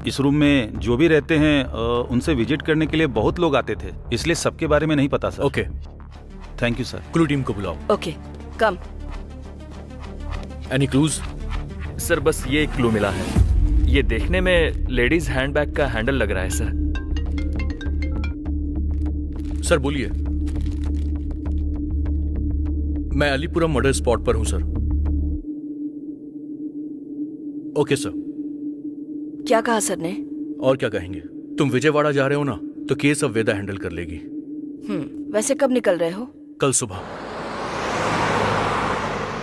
D: इस रूम में जो भी रहते हैं उनसे विजिट करने के लिए बहुत लोग आते थे, इसलिए सबके बारे में नहीं पता sir.
B: Okay,
D: thank you sir.
B: Clue team को बुलाओ।
H: Okay, come.
B: Any clues?
E: Sir बस ये एक क्लू मिला है। ये देखने में लेडीज हैंडबैग का हैंडल लग रहा है सर।
B: सर बोलिए। मैं अलीपुरम मर्डर स्पॉट पर हूं सर। Okay sir.
H: क्या कहा सर ने?
B: और क्या कहेंगे, तुम विजयवाड़ा जा रहे हो ना, तो केस अब वेदा हैंडल कर लेगी।
H: वैसे कब निकल रहे हो?
B: कल सुबह।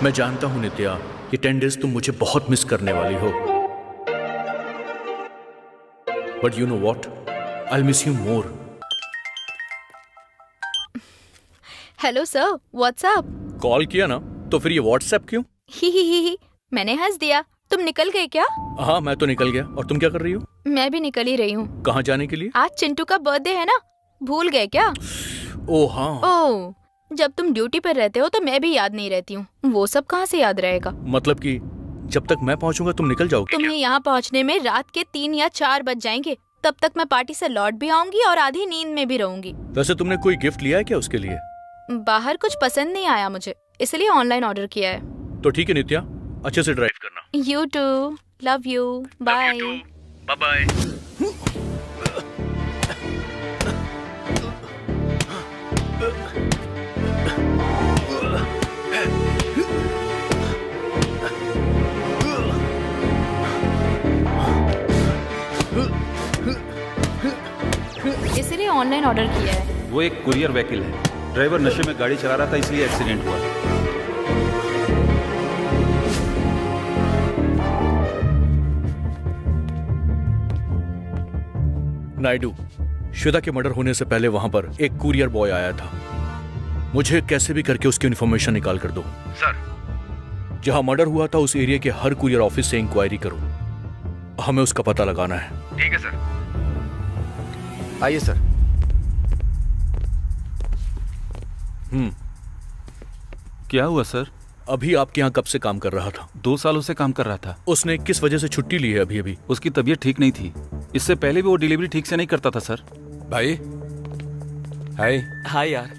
B: मैं जानता हूं नित्या, ये 10 डेज तुम मुझे बहुत मिस करने वाली हो, but you know what, I miss you more.
G: Hello sir, what's up?
B: Call किया ना, तो फिर ये व्हाट्सएप क्यों?
G: ही मैंने हंस दिया। तुम निकल गए क्या?
B: हाँ, मैं तो निकल गया। और तुम क्या कर रही हो?
G: मैं भी निकल ही रही हूँ।
B: कहाँ जाने के लिए?
G: आज चिंटू का बर्थडे है ना, भूल गए क्या?
B: ओ हाँ।
G: ओह, जब तुम ड्यूटी पर रहते हो तो मैं भी याद नहीं रहती हूँ, वो सब कहाँ से याद रहेगा?
B: मतलब कि जब तक मैं पहुँचूंगा तुम निकल जाओगी?
G: तुम्हें यहाँ पहुँचने में रात के 3 या 4 बज जाएंगे। तब तक मैं पार्टी से लौट भी आऊंगी और आधी नींद में भी रहूंगी।
B: वैसे तुमने कोई गिफ्ट लिया है क्या उसके लिए?
G: बाहर कुछ पसंद नहीं आया मुझे, इसलिए ऑनलाइन ऑर्डर किया है।
B: तो ठीक है नित्या, अच्छे से ड्राइव करना।
G: You too, love you, bye.
B: Bye bye.
G: इसलिए ऑनलाइन ऑर्डर किया है।
D: वो एक कुरियर व्हीकल है, ड्राइवर नशे में गाड़ी चला रहा था इसलिए एक्सीडेंट हुआ।
B: नायडू, श्वेता के मर्डर होने से पहले वहां पर एक कुरियर बॉय आया था। मुझे कैसे भी करके उसकी इन्फॉर्मेशन निकाल कर दो।
F: सर,
B: जहां मर्डर हुआ था उस एरिया के हर कुरियर ऑफिस से इंक्वायरी करो, हमें उसका पता लगाना है।
F: ठीक है सर।
C: आइए सर।
D: क्या हुआ सर?
B: अभी आपके यहाँ कब से काम कर रहा था?
D: 2 सालों से काम कर रहा था।
B: उसने किस वजह से छुट्टी ली है अभी अभी?
D: उसकी तबीयत ठीक नहीं थी, इससे पहले भी वो डिलीवरी ठीक से नहीं करता था सर।
F: भाई, हाय।
E: हाय यार,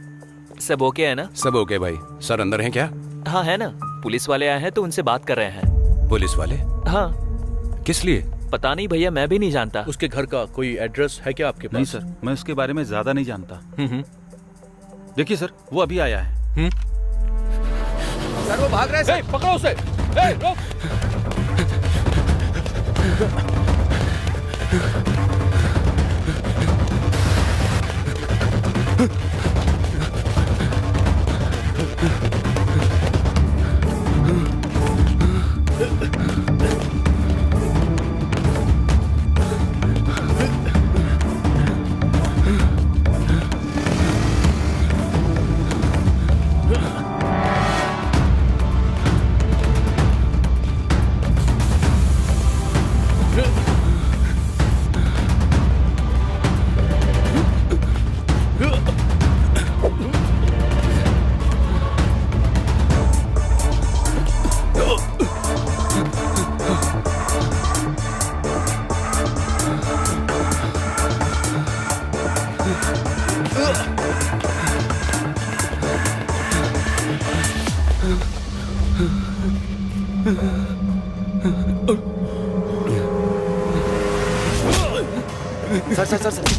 E: सब ओके है ना?
F: सब ओके भाई। सर अंदर हैं क्या?
E: हाँ है ना, पुलिस वाले आए हैं तो उनसे बात कर रहे हैं।
F: पुलिस वाले?
E: हाँ।
F: किस लिए?
E: पता नहीं भैया, मैं भी नहीं जानता।
B: उसके घर का कोई एड्रेस है क्या आपके पास?
D: नहीं सर, मैं उसके बारे में ज्यादा नहीं जानता। देखिए सर, वो अभी आया है।
C: सर वो भाग रहे हैं सर।
B: पकड़ो उसे। रोक।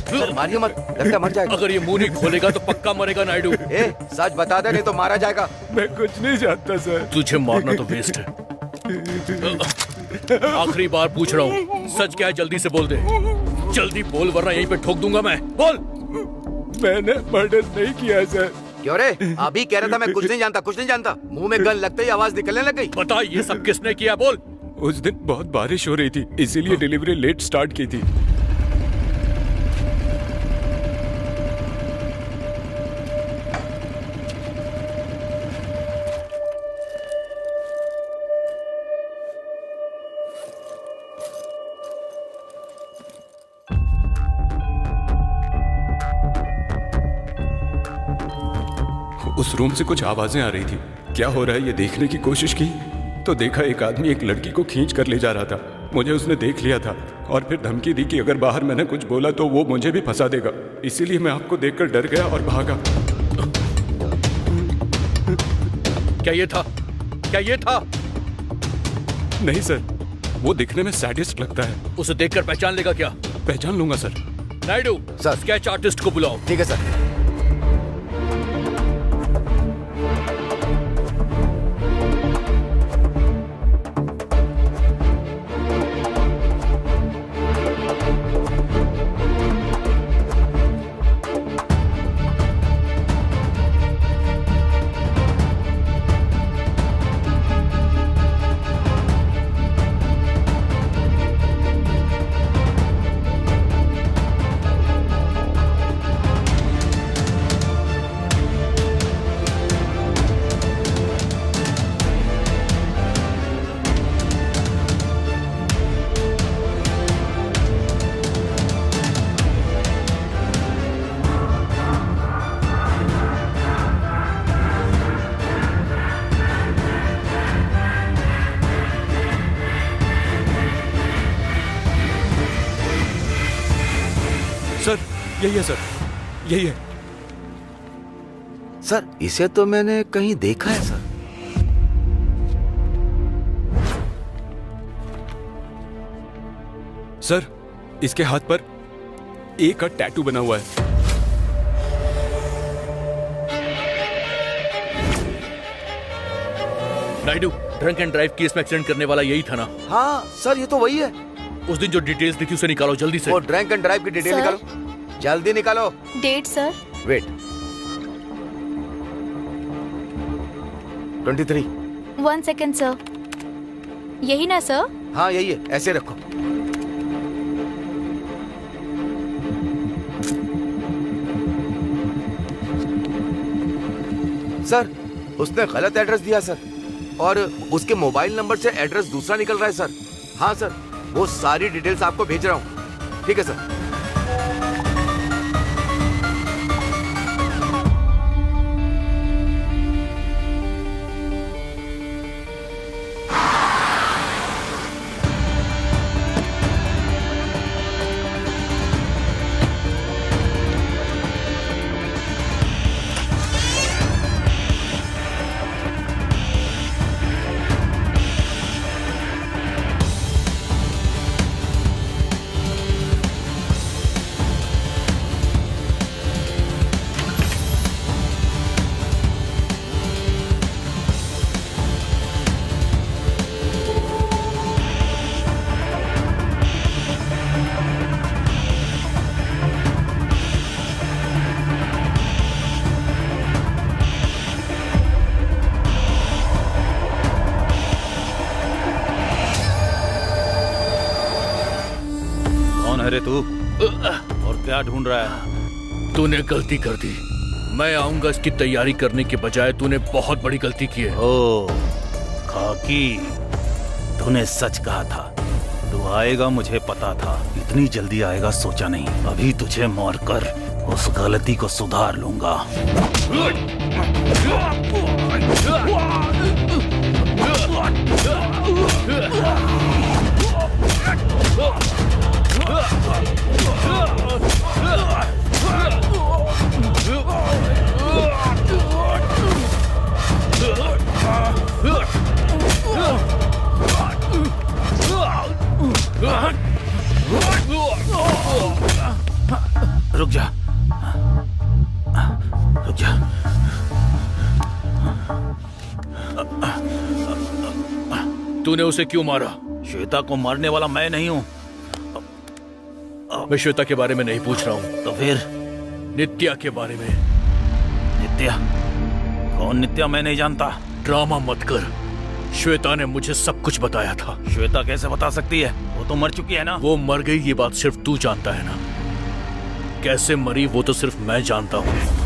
C: सर मारिए मत, लगता है मर जाएगा।
B: अगर ये मुंह नहीं खोलेगा तो पक्का मरेगा नायडू।
C: ए सच बता दे नहीं तो मारा जाएगा।
I: मैं कुछ नहीं जानता सर।
B: तुझे मारना तो वेस्ट है। आखिरी बार पूछ रहा हूँ, सच क्या है जल्दी से बोल दे। जल्दी बोल वरना यहीं पे ठोक दूंगा मैं। बोल।
I: मैंने मर्डर नहीं किया सर।
C: क्यों रे? अभी कह रहा था मैं कुछ नहीं जानता, कुछ नहीं जानता। मुंह में गन लगते ही आवाज निकलने लग गई।
B: बता ये सब किसने किया, बोल।
I: उस दिन बहुत बारिश हो रही थी, इसीलिए डिलीवरी लेट स्टार्ट की थी। उस रूम से कुछ आवाजें आ रही थी। क्या हो रहा है ये देखने की कोशिश की तो देखा एक आदमी एक लड़की को खींच कर ले जा रहा था। मुझे उसने देख लिया था और फिर धमकी दी कि अगर बाहर मैंने कुछ बोला तो वो मुझे भी फंसा देगा। इसीलिए मैं आपको देखकर डर गया और भागा।
B: क्या ये था? क्या ये था?
I: नहीं सर, वो दिखने में सैडिस्ट लगता है।
B: उसे देखकर पहचान लेगा क्या?
I: पहचान लूंगा sir.
B: Naidu,
C: sir.
B: Sketch artist को बुलाओ।
C: ठीक है सर।
I: सर यही है सर, यही है।
C: सर इसे तो मैंने कहीं देखा है सर।
I: सर इसके हाथ पर ए का टैटू बना हुआ है।
B: Naidu, drunk and drive case में एक्सीडेंट करने वाला यही था ना?
C: हाँ सर, ये तो वही है।
B: उस दिन जो डिटेल्स दी थी उसे निकालो जल्दी से।
C: वो ड्रंक एंड ड्राइव की डिटेल
G: सर।
C: निकालो, जल्दी निकालो।
G: Date sir.
C: Wait. 23।
G: 1 second sir. यही ना सर?
C: हाँ यही है, ऐसे रखो। सर उसने गलत एड्रेस दिया सर, और उसके मोबाइल नंबर से एड्रेस दूसरा निकल रहा है सर। हाँ सर, वो सारी डिटेल्स आपको भेज रहा हूँ। ठीक है सर।
D: और क्या ढूंढ रहा है?
B: तूने गलती कर दी। मैं आऊंगा इसकी तैयारी करने के बजाय तूने बहुत बड़ी गलती की है।
D: ओ खाकी, तूने सच कहा था। तू आएगा मुझे पता था, इतनी जल्दी आएगा सोचा नहीं। अभी तुझे मारकर उस गलती को सुधार लूंगा। रुक जा, रुक जा।
B: तूने उसे क्यों मारा?
D: श्वेता को मारने वाला मैं नहीं हूँ।
B: मैं श्वेता के बारे में नहीं पूछ रहा हूँ,
D: तो फिर?
B: नित्या के बारे में।
D: नित्या? कौन नित्या? मैं नहीं जानता।
B: ड्रामा मत कर। श्वेता ने मुझे सब कुछ बताया था।
D: श्वेता कैसे बता सकती है? वो तो मर चुकी है ना।
B: वो मर गई ये बात सिर्फ तू जानता है ना। कैसे मरी वो तो सिर्फ मैं जानता हूँ।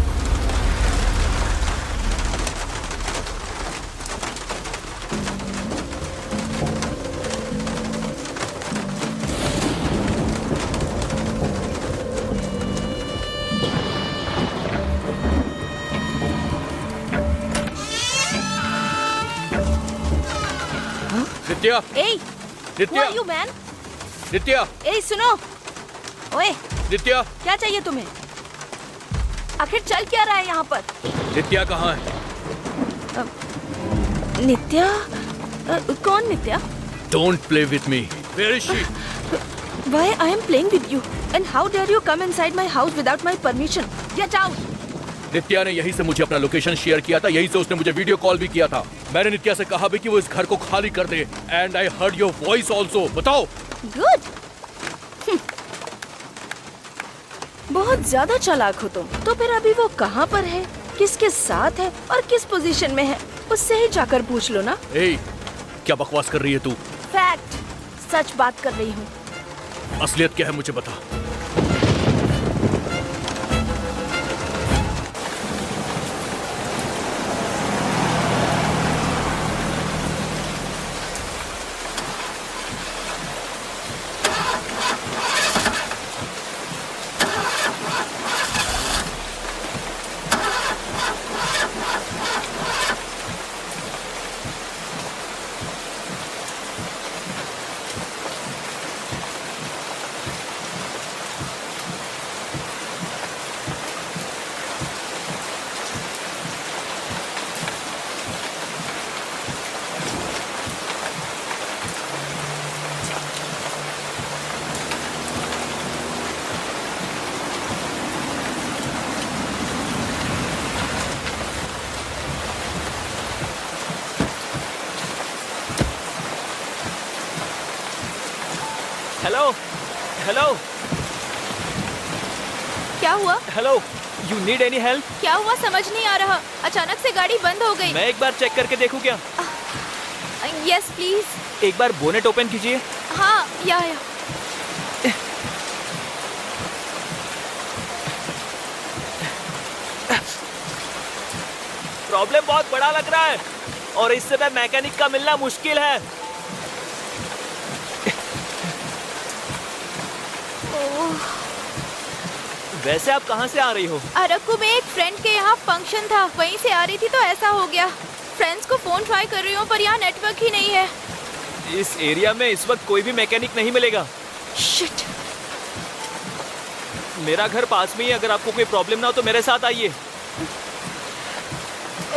B: नित्या,
H: ए,
B: नित्या,
H: यू मैन?
B: नित्या,
H: ए सुनो, ओए
B: नित्या,
H: क्या चाहिए तुम्हें? आखिर चल क्या रहा है यहाँ पर?
B: नित्या कहाँ है?
H: नित्या? कौन नित्या?
B: Don't play with me. Where is she?
H: Why I am playing with you? And how dare you come inside my house without my permission? Get out!
B: नित्या ने यहीं से मुझे अपना लोकेशन शेयर किया था, यहीं से उसने मुझे वीडियो कॉल भी किया था। मैंने नित्या से कहा भी कि वो इस घर को खाली कर दे। And I heard your voice also. बताओ।
H: Good. बहुत ज्यादा चालाक हो तुम। तो फिर अभी वो कहाँ पर है, किसके साथ है और किस पोजीशन में है, उससे ही जाकर पूछ लो ना।
B: ए, क्या बकवास कर रही है तू?
H: फैक्ट, सच बात कर रही हूँ।
B: असलियत क्या है मुझे बता।
E: हेलो, हेलो,
G: क्या हुआ?
E: Hello, you need any help?
G: क्या हुआ समझ नहीं आ रहा। अचानक से गाड़ी बंद हो गई।
E: मैं एक बार चेक करके देखूं क्या?
G: Yes please.
E: एक बार बोनेट ओपन कीजिए।
G: हाँ, या।
E: प्रॉब्लम बहुत बड़ा लग रहा है और इस समय मैकेनिक का मिलना मुश्किल है। वैसे आप कहाँ से आ रही हो?
G: अरक्कू में एक फ्रेंड के यहाँ फंक्शन था, वहीं से आ रही थी तो ऐसा हो गया। फ्रेंड्स को फोन ट्राई कर रही हूँ पर यहाँ नेटवर्क ही नहीं है।
E: इस एरिया में इस वक्त कोई भी मैकेनिक नहीं मिलेगा।
G: शिट।
E: मेरा घर पास में ही है, अगर आपको कोई प्रॉब्लम ना हो तो मेरे साथ आइए।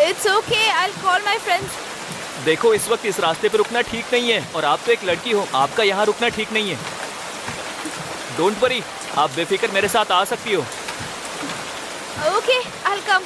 G: It's okay, I will call my friends.
E: देखो इस वक्त इस रास्ते पे रुकना ठीक नहीं है और आप तो एक लड़की हो, आपका यहाँ रुकना ठीक नहीं है। डोंट वरी, आप बेफिक्र मेरे साथ आ सकती हो।
G: Okay, I will come.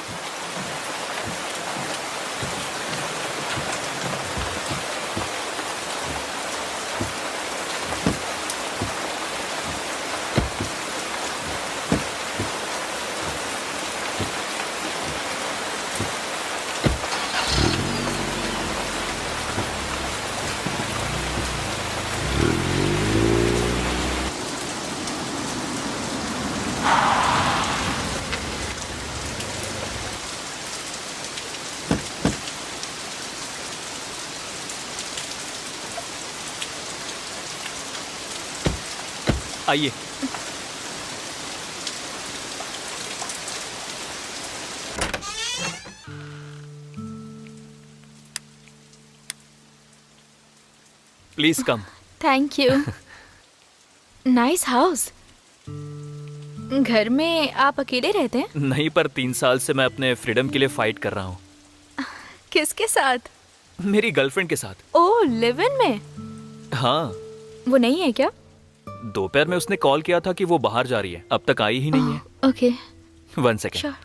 E: आइए। Please come.
G: Thank you. Nice house. घर में आप अकेले रहते हैं?
E: नहीं, पर 3 साल से मैं अपने फ्रीडम के लिए फाइट कर रहा हूँ।
G: किसके साथ?
E: मेरी गर्लफ्रेंड के साथ।
G: ओह, लिव इन में?
E: हाँ।
G: वो नहीं है क्या?
E: दोपहर में उसने कॉल किया था कि वो बाहर जा रही है, अब तक आई ही नहीं है।
G: ओके।
E: 1 सेकेंड।
G: श्योर।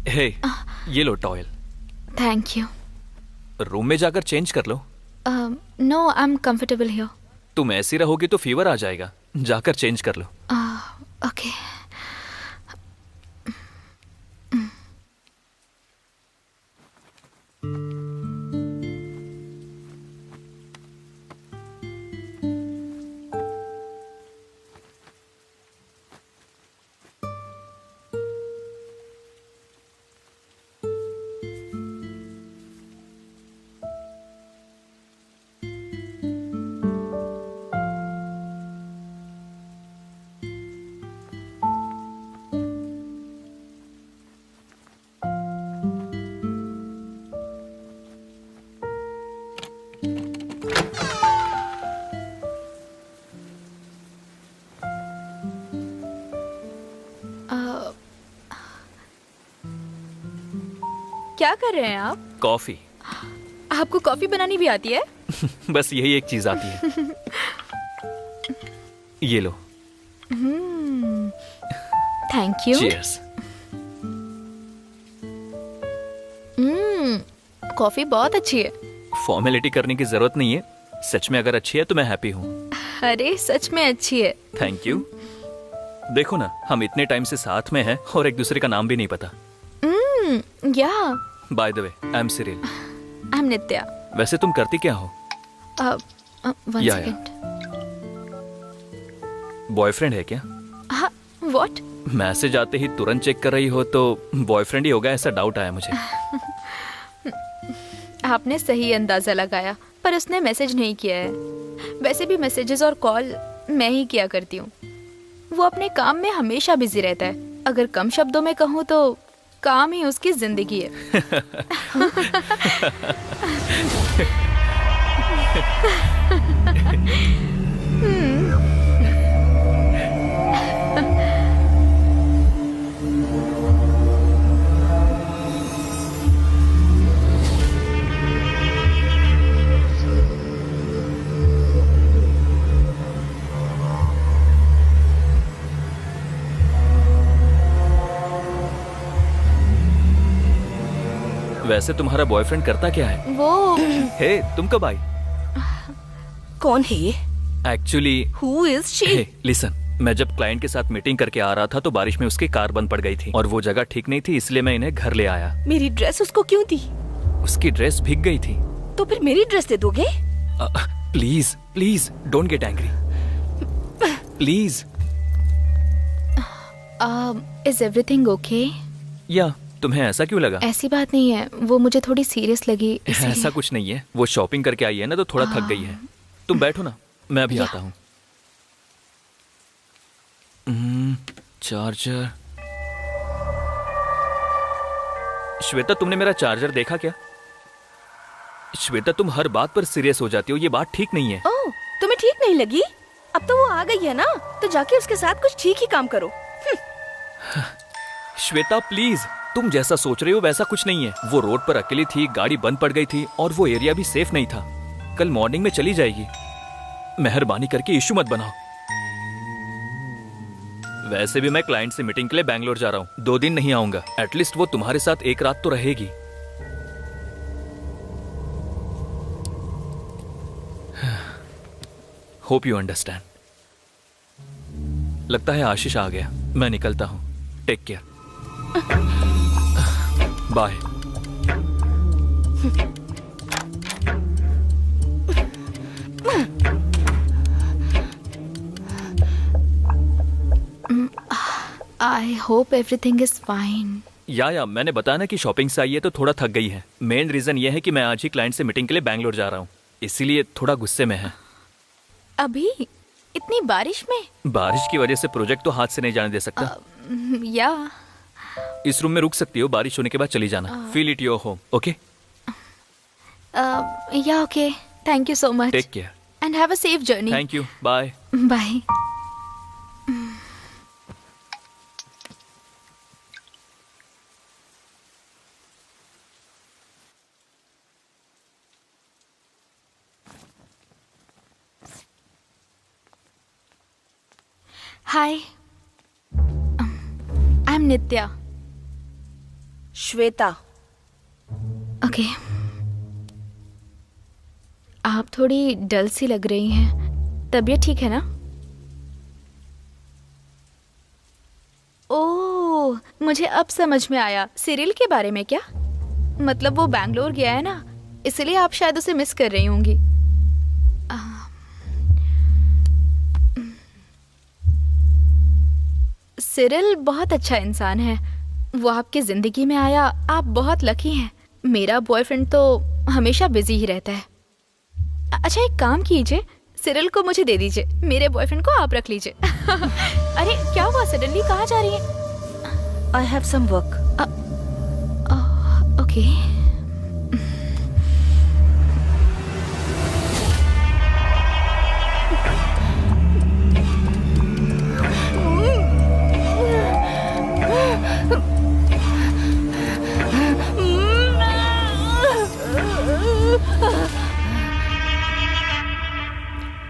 E: हे, ये लो टॉयल।
G: Thank you.
E: रूम में जाकर चेंज कर लो।
G: No, I am comfortable here.
E: तुम ऐसी रहोगी तो फीवर आ जाएगा, जाकर चेंज कर लो।
G: ओके। क्या कर रहे हैं आप?
E: कॉफी।
G: आपको कॉफी बनानी भी आती है?
E: बस यही एक चीज आती है। ये लो।
G: Thank you.
E: चीयर्स।
G: कॉफी बहुत अच्छी है।
E: फॉर्मेलिटी करने की जरूरत नहीं है, सच में अगर अच्छी है तो मैं हैप्पी हूँ।
G: अरे सच में अच्छी है।
E: Thank you. देखो ना, हम इतने टाइम से साथ में हैं और एक दूसरे का नाम भी नहीं पता।
G: Yeah.
E: By the way, I am Cyril.
G: I am Nitya.
E: वैसे तुम करती क्या हो?
G: वन
E: या।
G: सेकंड।
E: बॉयफ्रेंड है क्या?
G: हाँ, व्हाट?
E: मैसेज आते ही तुरंत चेक कर रही हो तो बॉयफ्रेंड ही होगा, ऐसा डाउट आया मुझे।
G: आपने सही अंदाजा लगाया, पर उसने मैसेज नहीं किया है। वैसे भी मैसेजेस और कॉल मैं ही किया करती हूँ। वो अपने काम में हमेशा बिजी रहता है। अगर कम शब्दों में कहूँ तो काम ही उसकी जिंदगी है।
E: वैसे तुम्हारा बॉयफ्रेंड करता क्या है?
G: वो
E: हे, तुम कब आई?
H: कौन है ये?
E: Actually
H: who is she?
E: Listen, मैं जब क्लाइंट के साथ मीटिंग करके आ रहा था तो बारिश में उसकी कार बंद पड़ गई थी और वो जगह ठीक नहीं थी, इसलिए मैं इन्हें घर ले आया।
H: मेरी ड्रेस उसको क्यों दी?
E: उसकी ड्रेस भीग गई थी।
H: तो फिर मेरी ड्रेस दे दोगे?
E: Please please don't get angry, please.
G: Is everything okay?
E: या तुम्हें ऐसा क्यों लगा?
G: ऐसी बात नहीं है, वो मुझे थोड़ी सीरियस लगी इसलिए।
E: ऐसा कुछ नहीं है, वो शॉपिंग करके आई है ना तो थोड़ा थक गई है। तुम बैठो ना, मैं अभी आता हूँ। चार्जर। श्वेता, तुमने मेरा चार्जर देखा क्या? श्वेता, तुम हर बात पर सीरियस हो जाती हो, ये बात ठीक नहीं है।
H: ओह, तुम्हें ठीक नहीं लगी? अब तो वो आ गई है ना, तो जाके उसके साथ कुछ ठीक ही काम करो।
E: श्वेता प्लीज, तुम जैसा सोच रही हो वैसा कुछ नहीं है। वो रोड पर अकेली थी, गाड़ी बंद पड़ गई थी और वो एरिया भी सेफ नहीं था। कल मॉर्निंग में चली जाएगी। मेहरबानी करके इश्यू मत बनाओ। वैसे भी मैं क्लाइंट से मीटिंग के लिए बैंगलोर जा रहा हूँ, 2 दिन नहीं आऊंगा। एटलीस्ट वो तुम्हारे साथ एक रात तो रहेगी। Hope you understand. लगता है आशीष आ गया, मैं निकलता हूँ। Take care, bye.
G: I hope everything is fine.
E: या मैंने बताया ना कि शॉपिंग से आई है तो थोड़ा थक गई है। मेन रीजन ये है कि मैं आज ही क्लाइंट से मीटिंग के लिए बैंगलोर जा रहा हूँ, इसीलिए थोड़ा गुस्से में है।
G: अभी इतनी बारिश में?
E: बारिश की वजह से प्रोजेक्ट तो हाथ से नहीं जाने दे सकता।
G: या
E: इस रूम में रुक सकती हो, बारिश होने के बाद चली जाना। Feel it your home, okay?
G: Yeah okay, thank you so much
E: take care
G: and have a safe journey.
E: Thank you, bye.
G: Bye. Hi, I am Nitya.
H: Shweta.
G: Okay, आप थोड़ी डल सी लग रही हैं, तबीयत ठीक है ना? ओह, मुझे अब समझ में आया, सिरिल के बारे में क्या? मतलब वो बैंगलोर गया है ना, इसलिए आप शायद उसे मिस कर रही होंगी। सिरिल बहुत अच्छा इंसान है, वो आपकी जिंदगी में आया, आप बहुत लकी हैं। मेरा बॉयफ्रेंड तो हमेशा बिजी ही रहता है। अच्छा, एक काम कीजिए, सिरिल को मुझे दे दीजिए, मेरे बॉयफ्रेंड को आप रख लीजिए। अरे क्या हुआ, सडनली कहाँ जा रही हैं?
H: I have some work.
G: Okay.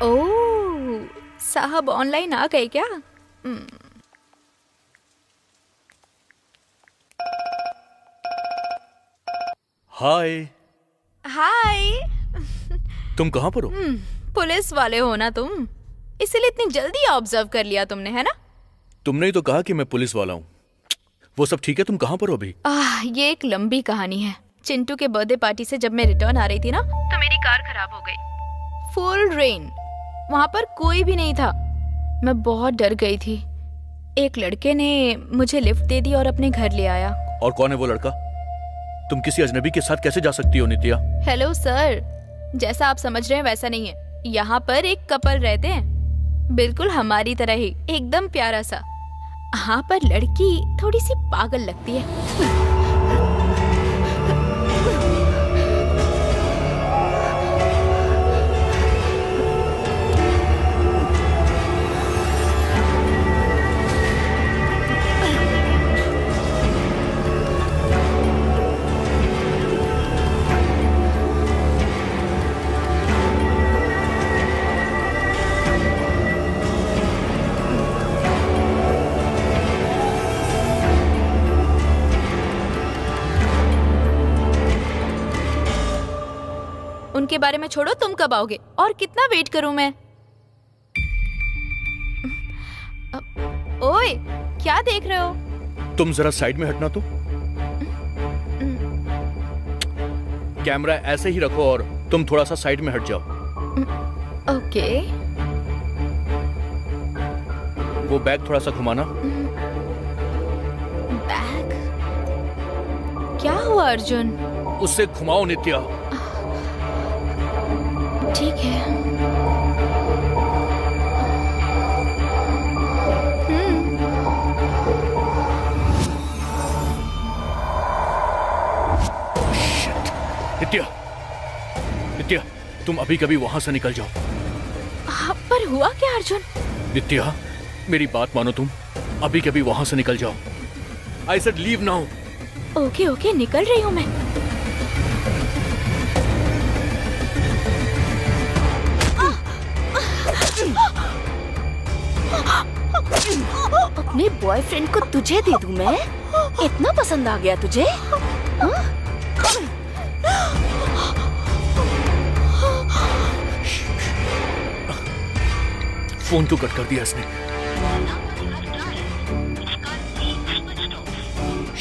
G: Oh, साहब ऑनलाइन आ गए क्या?
B: हाय,
G: हाय।
B: तुम कहाँ पर हो?
G: पुलिस वाले हो ना तुम, इसलिए इतनी जल्दी ऑब्जर्व कर लिया तुमने, है ना?
B: तुमने ही तो कहा कि मैं पुलिस वाला हूँ। वो सब ठीक है, तुम कहाँ पर हो अभी?
G: ये एक लंबी कहानी है। चिंटू के बर्थडे पार्टी से जब मैं रिटर्न आ रही थी ना, तो मेरी कार खराब हो गई। फुल रेन, वहां पर कोई भी नहीं था। मैं बहुत डर गई थी। एक लड़के ने मुझे लिफ्ट दे दी और अपने घर ले आया।
B: और कौन है वो लड़का? तुम किसी अजनबी के साथ कैसे जा सकती हो नित्या?
G: हेलो सर, जैसा आप समझ रहे हैं वैसा नहीं है। यहाँ पर एक कपल रहते हैं, बिल्कुल हमारी तरह ही, एकदम प्यारा सा। हाँ, पर लड़की थोड़ी सी पागल लगती है। उनके बारे में छोड़ो, तुम कब आओगे और कितना वेट करूं मैं? ओए, क्या देख रहे हो?
B: तुम जरा साइड में हटना तो। कैमरा ऐसे ही रखो और तुम थोड़ा सा साइड में हट जाओ।
G: ओके।
B: वो बैग थोड़ा सा घुमाना।
G: बैग? क्या हुआ अर्जुन?
B: उससे घुमाओ नित्या।
G: ठीक है।
B: नित्या, नित्या, तुम अभी कभी वहां से निकल जाओ।
G: पर हुआ क्या अर्जुन?
B: नित्या, मेरी बात मानो, तुम अभी कभी वहां से निकल जाओ। I said leave now.
G: Okay okay, निकल रही हूँ मैं।
H: अपने बॉयफ्रेंड को तुझे दे दूं मैं? इतना पसंद आ गया तुझे?
B: फोन क्यों कट कर दिया इसने?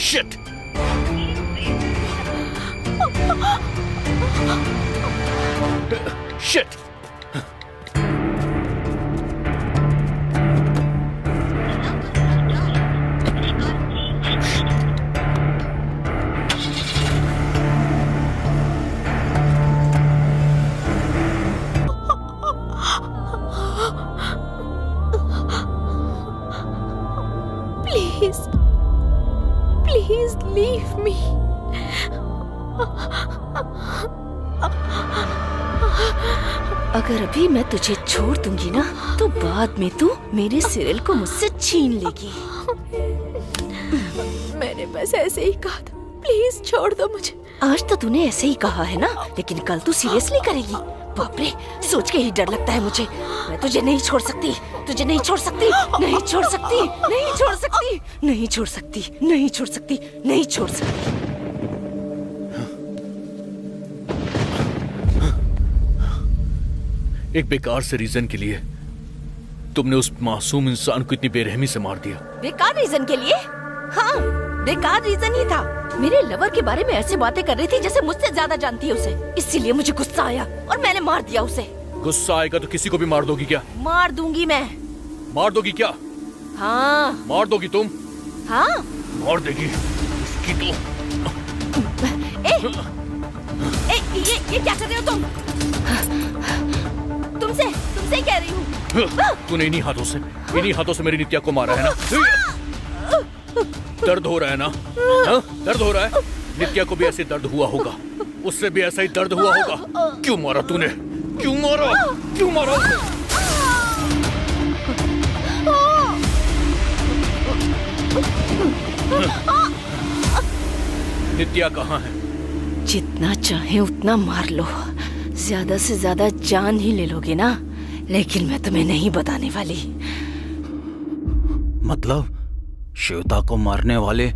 B: Shit! Shit!
G: Please please leave me.
H: अगर अभी मैं तुझे छोड़ दूंगी ना तो बाद में तू मेरे सिरिल को मुझसे छीन लेगी।
G: मैंने बस ऐसे ही कहा था, प्लीज छोड़ दो मुझे।
H: आज तो तूने ऐसे ही कहा है ना, लेकिन कल तू सीरियसली करेगी? बाप रे, सोच के ही डर लगता है मुझे। मैं तुझे नहीं छोड़ सकती, तुझे नहीं छोड़ सकती, नहीं छोड़ सकती, नहीं छोड़ सकती, नहीं छोड़ सकती, नहीं छोड़ सकती, नहीं छोड़ सकती।
B: एक बेकार से रीजन के लिए तुमने उस मासूम इंसान को इतनी बेरहमी से मार दिया।
H: बेकार रीजन के लिए? हाँ, बेकार रीजन ही था। मेरे लवर के बारे में ऐसे बातें कर रही थी जैसे मुझसे ज्यादा जानती है उसे। इसीलिए मुझे गुस्सा आया और मैंने मार दिया उसे।
B: गुस्सा आएगा तो किसी को भी मार दोगी क्या?
H: मार दूंगी मैं।
B: मार दोगी क्या?
H: हाँ।
B: मार दोगी तुम?
H: हाँ।
B: मार देगी उसकी तो।
H: ये क्या कर रहे हो तुम? तुमसे ही कह रही हूँ।
B: तूने इन्हीं हाथों से मेरी नित्या को मारा है ना? दर्द हो रहा है ना? हाँ? दर्द हो रहा है? नित्या को भी ऐसे दर्द हुआ होगा, उससे भी ऐसा ही दर्द हुआ होगा। क्यों मारा तूने? क्यों मारा? क्यों मारा? नित्या कहाँ है?
H: जितना चाहे उतना मार लो, ज्यादा से ज्यादा जान ही ले लोगे ना, लेकिन मैं तुम्हें नहीं बताने वाली।
D: मतलब श्वेता को मारने वाले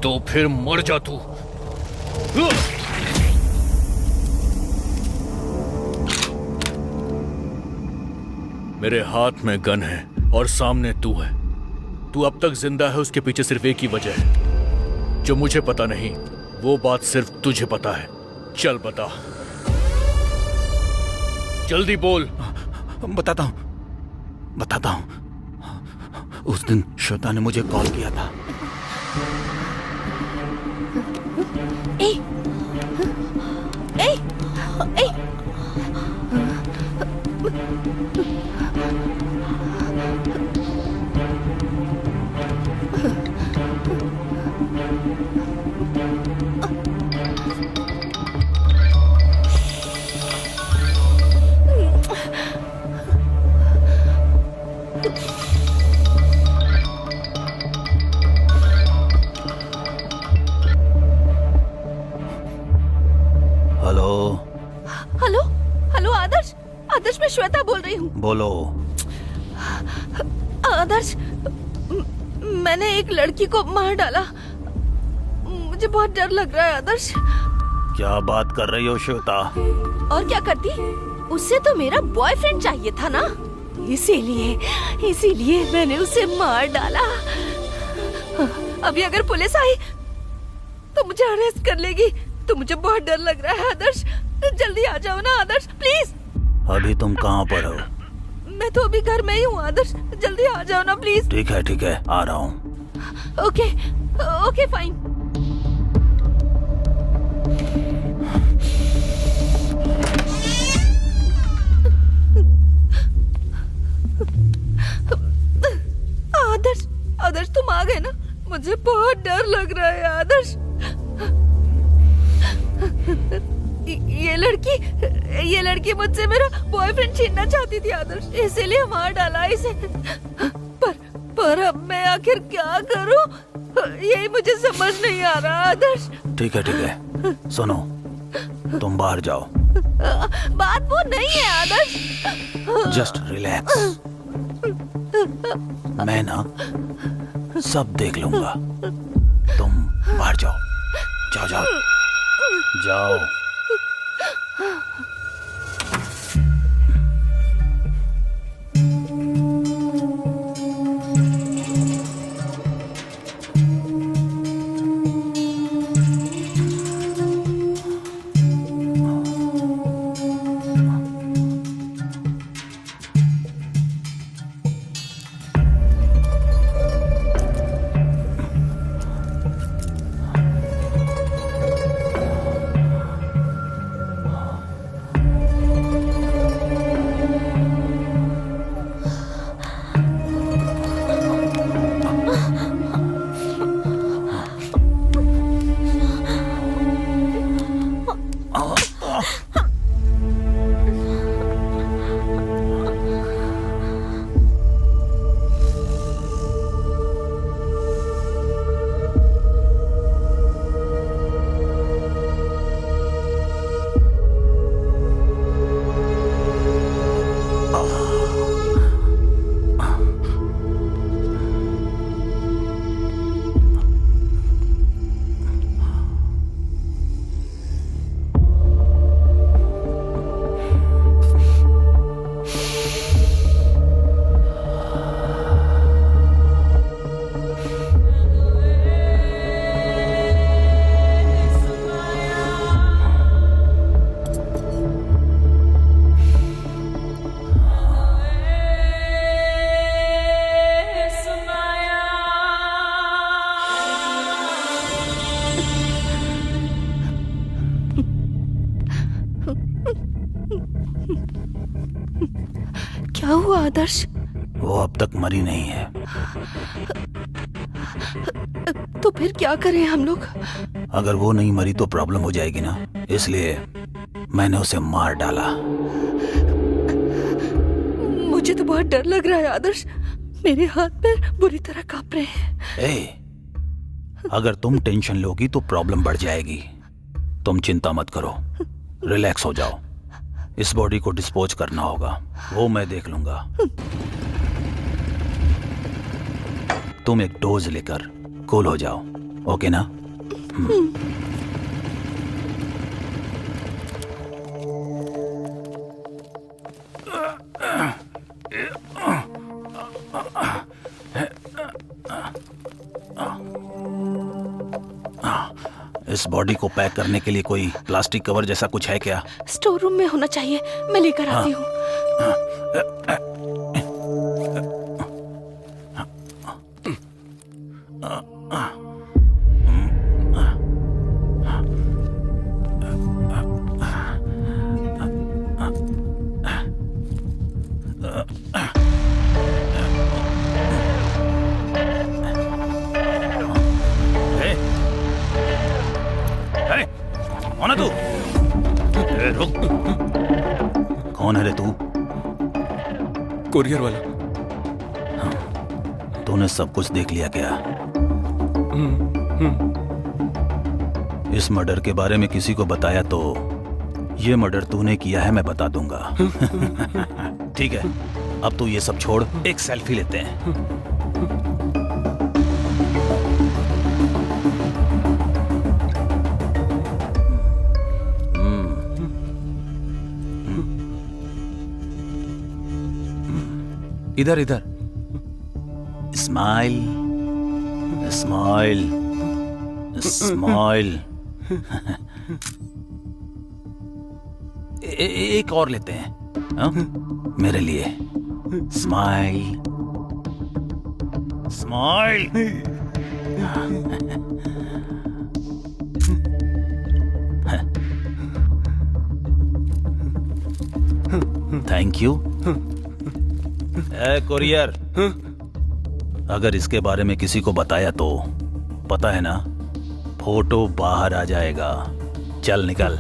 B: तो फिर मर जा तू। मेरे हाथ में गन है और सामने तू है। तू अब तक जिंदा है, उसके पीछे सिर्फ एक ही वजह है जो मुझे पता नहीं। वो बात सिर्फ तुझे पता है। चल बता, जल्दी बोल।
D: बताता हूँ। उस दिन श्वेता ने मुझे कॉल किया था।
H: ए, ए, ए, हेलो आदर्श, आदर्श मैं श्वेता बोल रही हूँ।
D: बोलो।
H: आदर्श, मैंने एक लड़की को मार डाला। मुझे बहुत डर लग रहा है आदर्श।
D: क्या बात कर रही हो श्वेता?
H: और क्या करती? उससे तो मेरा बॉयफ्रेंड चाहिए था ना, इसीलिए मैंने उसे मार डाला। अभी अगर पुलिस आई तो मुझे अरेस्ट कर लेगी, तो मुझे बहुत डर लग रहा है आदर्श। जल्दी आ जाओ ना आदर्श, प्लीज।
D: अभी तुम कहाँ पर हो?
H: मैं तो अभी घर में ही हूँ आदर्श, जल्दी आ जाओ ना प्लीज।
D: ठीक है, आ रहा हूँ।
H: Okay fine. आदर्श तुम आ गए ना, मुझे बहुत डर लग रहा है आदर्श। ये लड़की मुझसे मेरा बॉयफ्रेंड छीनना चाहती थी आदर्श, इसीलिए मार डाला इसे। पर अब मैं आखिर क्या करूं, यही मुझे समझ नहीं आ रहा आदर्श।
D: ठीक है, सुनो, तुम बाहर जाओ।
H: बात वो नहीं है आदर्श।
J: Just relax. मैं ना सब देख लूंगा। तुम बाहर जाओ, जाओ जाओ जाओ।
H: क्या हुआ आदर्श?
J: वो अब तक मरी नहीं है।
H: तो फिर क्या करें हम लोग?
J: अगर वो नहीं मरी तो प्रॉब्लम हो जाएगी ना, इसलिए मैंने उसे मार डाला।
H: मुझे तो बहुत डर लग रहा है आदर्श। मेरे हाथ पैर बुरी तरह कांप रहे हैं।
J: अगर तुम टेंशन लोगी तो प्रॉब्लम बढ़ जाएगी। तुम चिंता मत करो, रिलैक्स हो जाओ। इस बॉडी को डिस्पोज करना होगा, वो मैं देख लूंगा। तुम एक डोज लेकर कूल हो जाओ, ओके ना? इस बॉडी को पैक करने के लिए कोई प्लास्टिक कवर जैसा कुछ है क्या?
H: स्टोर रूम में होना चाहिए, मैं लेकर आती हूँ।
J: कौन है तू? रुक। कौन है रे तू?
I: कोरियर वाला।
J: तूने सब कुछ देख लिया क्या? इस मर्डर के बारे में किसी को बताया तो ये मर्डर तूने किया है मैं बता दूंगा। ठीक है, अब तू ये सब छोड़, एक सेल्फी लेते हैं।
I: इधर इधर।
J: Smile smile smile. एक और लेते हैं, हाँ? मेरे लिए smile smile. Thank you. Courier, अगर इसके बारे में किसी को बताया तो पता है ना, फोटो बाहर आ जाएगा। चल निकल।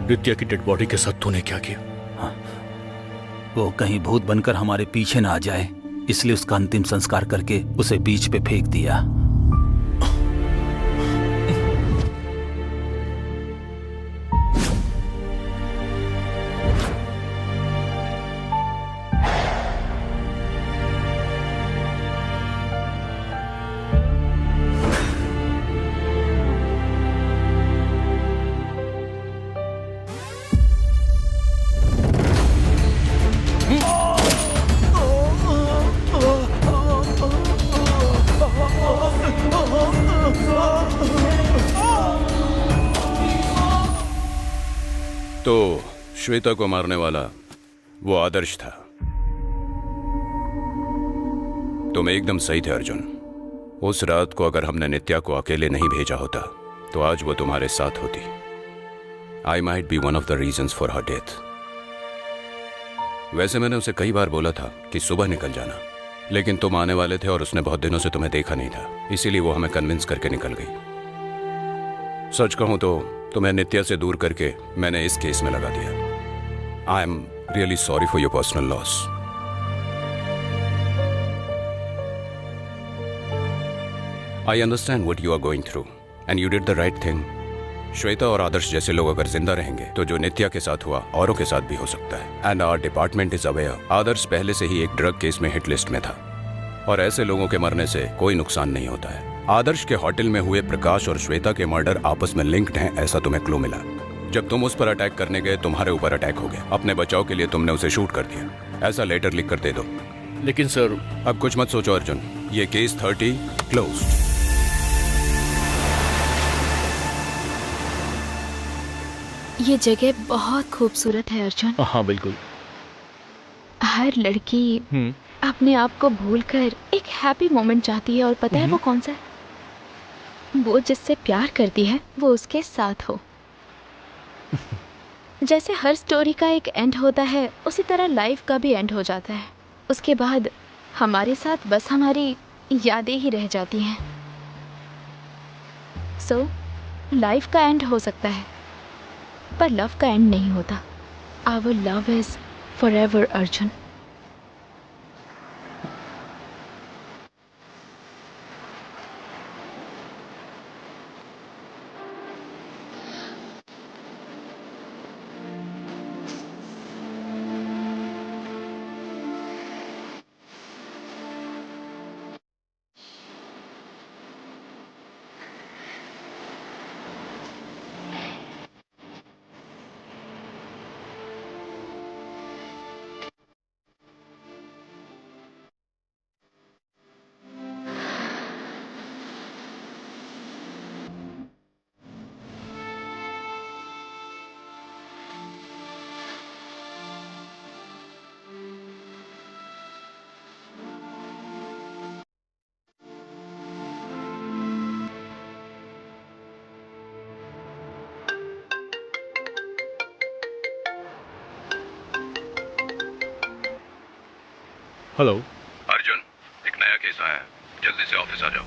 B: नित्या की डेड बॉडी के साथ तूने क्या किया?
J: वो कहीं भूत बनकर हमारे पीछे ना आ जाए, इसलिए उसका अंतिम संस्कार करके उसे बीच पे फेंक दिया।
F: तो श्वेता को मारने वाला वो आदर्श था। तुम एकदम सही थे अर्जुन। उस रात को अगर हमने नित्या को अकेले नहीं भेजा होता तो आज वो तुम्हारे साथ होती। I might be one of the reasons for her death. वैसे मैंने उसे कई बार बोला था कि सुबह निकल जाना, लेकिन तुम आने वाले थे और उसने बहुत दिनों से तुम्हें देखा नहीं था, इसीलिए वो हमें कन्विंस करके निकल गई। सच कहूं तो तुम्हें नित्या से दूर करके मैंने इस केस में लगा दिया। I am really sorry for your personal loss. I understand what you are going through and you did the right thing. Shweta और आदर्श जैसे लोग अगर जिंदा रहेंगे तो जो नित्या के साथ हुआ औरों के साथ भी हो सकता है। And our department is aware. Adarsh पहले से ही एक ड्रग केस में हिट लिस्ट में था और ऐसे लोगों के मरने से कोई नुकसान नहीं होता है। आदर्श के होटल में हुए प्रकाश और श्वेता के मर्डर आपस में लिंक्ड हैं, ऐसा तुम्हें क्लू मिला। जब तुम उस पर अटैक करने गए तुम्हारे ऊपर अटैक हो गया। अपने बचाव के लिए तुमने उसे शूट कर दिया। ऐसा लेटर लिख कर दे दो।
B: लेकिन सर,
F: अब कुछ मत सोचो अर्जुन, ये केस 30 क्लोज।
G: ये जगह बहुत खूबसूरत है अर्जुन।
B: हाँ बिल्कुल।
G: हर लड़की अपने आप को भूलकर एक हैप्पी मोमेंट चाहती है, और पता है वो कौन सा है? वो जिससे प्यार करती है वो उसके साथ हो। जैसे हर स्टोरी का एक एंड होता है, उसी तरह लाइफ का भी एंड हो जाता है। उसके बाद हमारे साथ बस हमारी यादें ही रह जाती हैं। सो लाइफ का एंड हो सकता है पर लव का एंड नहीं होता। Our love is forever Arjun.
B: Hello
F: Arjun, एक नया केस आया है, जल्दी से ऑफिस आ जाओ।